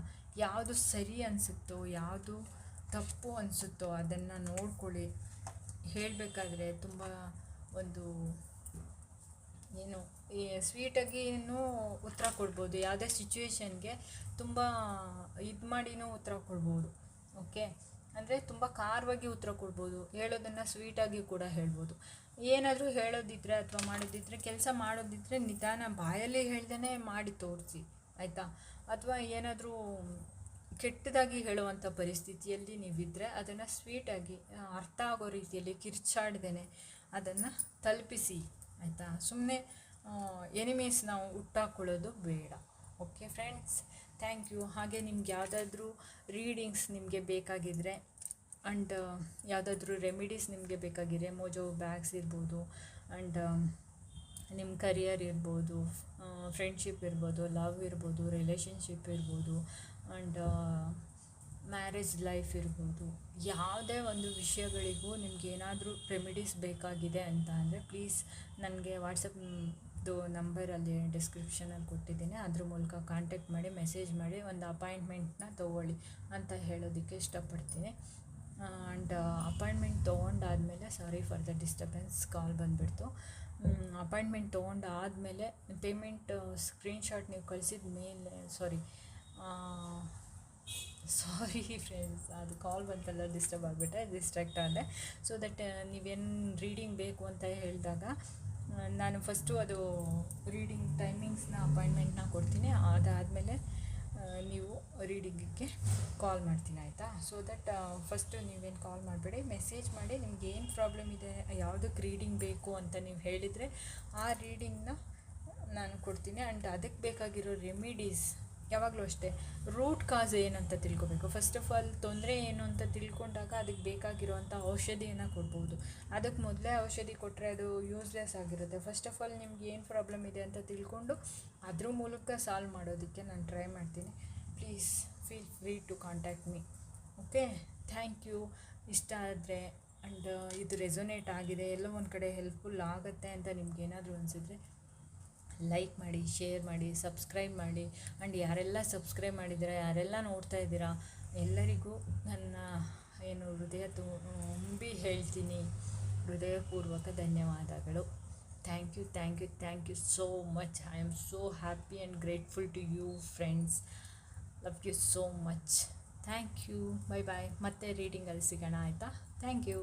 ಯಾವುದು ಸರಿ ಅನಿಸುತ್ತೋ, ಯಾವುದು ತಪ್ಪು ಅನಿಸುತ್ತೋ ಅದನ್ನು ನೋಡ್ಕೊಳ್ಳಿ. ಹೇಳಬೇಕಾದ್ರೆ ತುಂಬ ಒಂದು ಸ್ವೀಟಾಗಿನೂ ಉತ್ತರ ಕೊಡ್ಬೋದು, ಯಾವುದೇ ಸಿಚುವೇಶನ್ಗೆ ತುಂಬ ಇದು ಮಾಡಿನೂ ಉತ್ತರ ಕೊಡ್ಬೋದು. ಓಕೆ, ಅಂದರೆ ತುಂಬ ಖಾರವಾಗಿ ಉತ್ತರ ಕೊಡ್ಬೋದು, ಹೇಳೋದನ್ನು ಸ್ವೀಟಾಗಿ ಕೂಡ ಹೇಳ್ಬೋದು. ಏನಾದರೂ ಹೇಳೋದಿದ್ರೆ ಅಥವಾ ಮಾಡೋದಿದ್ರೆ, ಕೆಲಸ ಮಾಡೋದಿದ್ರೆ ನಿಧಾನ ಬಾಯಲ್ಲಿ ಹೇಳ್ದೇ ಮಾಡಿ ತೋರಿಸಿ, ಆಯಿತಾ? ಅಥವಾ ಏನಾದರೂ ಕೆಟ್ಟದಾಗಿ ಹೇಳುವಂಥ ಪರಿಸ್ಥಿತಿಯಲ್ಲಿ ನೀವಿದ್ದರೆ ಅದನ್ನು ಸ್ವೀಟಾಗಿ ಅರ್ಥ ಆಗೋ ರೀತಿಯಲ್ಲಿ ಕಿರ್ಚಾಡ್ದೇ ಅದನ್ನು ತಲುಪಿಸಿ, ಆಯಿತಾ? ಸುಮ್ಮನೆ ಎನಿಮೀಸ್ ನಾವು ಹುಟ್ಟಾಕೊಳ್ಳೋದು ಬೇಡ. Okay friends, thank you. ಹಾಗೆ ನಿಮ್ಗೆ ಯಾವುದಾದ್ರೂ ರೀಡಿಂಗ್ಸ್ ನಿಮಗೆ ಬೇಕಾಗಿದ್ದರೆ ಆ್ಯಂಡ್ ಯಾವುದಾದ್ರೂ ರೆಮಿಡೀಸ್ ನಿಮಗೆ ಬೇಕಾಗಿದ್ರೆ, ಮೋಜೋ ಬ್ಯಾಗ್ಸ್ ಇರ್ಬೋದು, ಆ್ಯಂಡ್ ನಿಮ್ಮ ಕರಿಯರ್ ಇರ್ಬೋದು, ಫ್ರೆಂಡ್ಶಿಪ್ ಇರ್ಬೋದು, ಲವ್ ಇರ್ಬೋದು, ರಿಲೇಷನ್ಶಿಪ್ ಇರ್ಬೋದು, ಆ್ಯಂಡ್ ಮ್ಯಾರೇಜ್ ಲೈಫ್ ಇರ್ಬೋದು, ಯಾವುದೇ ಒಂದು ವಿಷಯಗಳಿಗೂ ನಿಮ್ಗೆ ಏನಾದರೂ ರೆಮಿಡೀಸ್ ಬೇಕಾಗಿದೆ ಅಂತ ಅಂದರೆ ಪ್ಲೀಸ್ ನನಗೆ ವಾಟ್ಸಪ್ದು ನಂಬರಲ್ಲಿ ಡಿಸ್ಕ್ರಿಪ್ಷನಲ್ಲಿ ಕೊಟ್ಟಿದ್ದೀನಿ, ಅದ್ರ ಮೂಲಕ ಕಾಂಟ್ಯಾಕ್ಟ್ ಮಾಡಿ, ಮೆಸೇಜ್ ಮಾಡಿ ಒಂದು ಅಪಾಯಿಂಟ್ಮೆಂಟ್ನ ತೊಗೊಳ್ಳಿ ಅಂತ ಹೇಳೋದಕ್ಕೆ ಇಷ್ಟಪಡ್ತೀನಿ. ಆ್ಯಂಡ್ ಅಪಾಯಿಂಟ್ಮೆಂಟ್ ತೊಗೊಂಡಾದಮೇಲೆ, sorry for the disturbance, call ಬಂದುಬಿಡ್ತು. ಅಪಾಯಿಂಟ್ಮೆಂಟ್ ತೊಗೊಂಡಾದಮೇಲೆ ಪೇಮೆಂಟ್ ಸ್ಕ್ರೀನ್ಶಾಟ್ ನೀವು ಕಳಿಸಿದ ಮೇಲೆ, ಸಾರಿ ಫ್ರೆಂಡ್ಸ್, ಅದು ಕಾಲ್ ಬಂತಲ್ಲ, ಡಿಸ್ಟರ್ಬ್ ಆಗಿಬಿಟ್ಟೆ, ಡಿಸ್ಟ್ರಾಕ್ಟ್ ಆದೆ. ಸೊ ದಟ್ ನೀವೇನು ರೀಡಿಂಗ್ ಬೇಕು ಅಂತ ಹೇಳಿದಾಗ ನಾನು ಫಸ್ಟು ಅದು ರೀಡಿಂಗ್ ಟೈಮಿಂಗ್ಸ್ನ ಅಪಾಯಿಂಟ್ಮೆಂಟ್ನ ಕೊಡ್ತೀನಿ, ಅದಾದಮೇಲೆ ನೀವು ರೀಡಿಂಗಿಗೆ ಕಾಲ್ ಮಾಡ್ತೀನಿ, ಆಯಿತಾ? ಸೊ ದಟ್ ಫಸ್ಟು ನೀವೇನು ಕಾಲ್ ಮಾಡಬೇಡಿ, ಮೆಸೇಜ್ ಮಾಡಿ ನಿಮ್ಗೆ ಏನು ಪ್ರಾಬ್ಲಮ್ ಇದೆ, ಯಾವುದಕ್ಕೆ ರೀಡಿಂಗ್ ಬೇಕು ಅಂತ ನೀವು ಹೇಳಿದರೆ ಆ ರೀಡಿಂಗ್ನ ನಾನು ಕೊಡ್ತೀನಿ. ಆ್ಯಂಡ್ ಅದಕ್ಕೆ ಬೇಕಾಗಿರೋ ರೆಮಿಡೀಸ್ ಯಾವಾಗಲೂ ಅಷ್ಟೇ, ರೂಟ್ ಕಾಸ್ ಏನಂತ ತಿಳ್ಕೊಬೇಕು. ಫಸ್ಟ್ ಆಫ್ ಆಲ್ ತೊಂದರೆ ಏನು ಅಂತ ತಿಳ್ಕೊಂಡಾಗ ಅದಕ್ಕೆ ಬೇಕಾಗಿರೋವಂಥ ಔಷಧಿಯನ್ನು ಕೊಡ್ಬೋದು. ಅದಕ್ಕೆ ಮೊದಲೇ ಔಷಧಿ ಕೊಟ್ಟರೆ ಅದು ಯೂಸ್ಲೆಸ್ ಆಗಿರುತ್ತೆ. ಫಸ್ಟ್ ಆಫ್ ಆಲ್ ನಿಮ್ಗೆ ಏನು ಪ್ರಾಬ್ಲಮ್ ಇದೆ ಅಂತ ತಿಳ್ಕೊಂಡು ಅದ್ರ ಮೂಲಕ ಸಾಲ್ವ್ ಮಾಡೋದಕ್ಕೆ ನಾನು ಟ್ರೈ ಮಾಡ್ತೀನಿ. Please feel free to contact me. Okay, thank you. ಇಷ್ಟ ಆದರೆ ಆ್ಯಂಡ್ ಇದು ರೆಸೊನೇಟ್ ಆಗಿದೆ, ಎಲ್ಲೋ ಒಂದು ಕಡೆ ಹೆಲ್ಪ್ಫುಲ್ ಆಗುತ್ತೆ ಅಂತ ನಿಮ್ಗೇನಾದರೂ ಅನಿಸಿದ್ರೆ ಲೈಕ್ ಮಾಡಿ, ಶೇರ್ ಮಾಡಿ, ಸಬ್ಸ್ಕ್ರೈಬ್ ಮಾಡಿ. ಆ್ಯಂಡ್ ಯಾರೆಲ್ಲ ಸಬ್ಸ್ಕ್ರೈಬ್ ಮಾಡಿದ್ದೀರಾ, ಯಾರೆಲ್ಲ ನೋಡ್ತಾ ಇದ್ದೀರಾ, ಎಲ್ಲರಿಗೂ ನನ್ನ ಹೃದಯ ತುಂಬಿ ಹೇಳ್ತೀನಿ, ಹೃದಯಪೂರ್ವಕ ಧನ್ಯವಾದಗಳು. Thank you so much. I am so happy and grateful to you friends. Love you so much. Thank you. Bye bye. ಮತ್ತೆ ರೀಡಿಂಗಲ್ಲಿ ಸಿಗೋಣ, ಆಯಿತಾ? Thank you.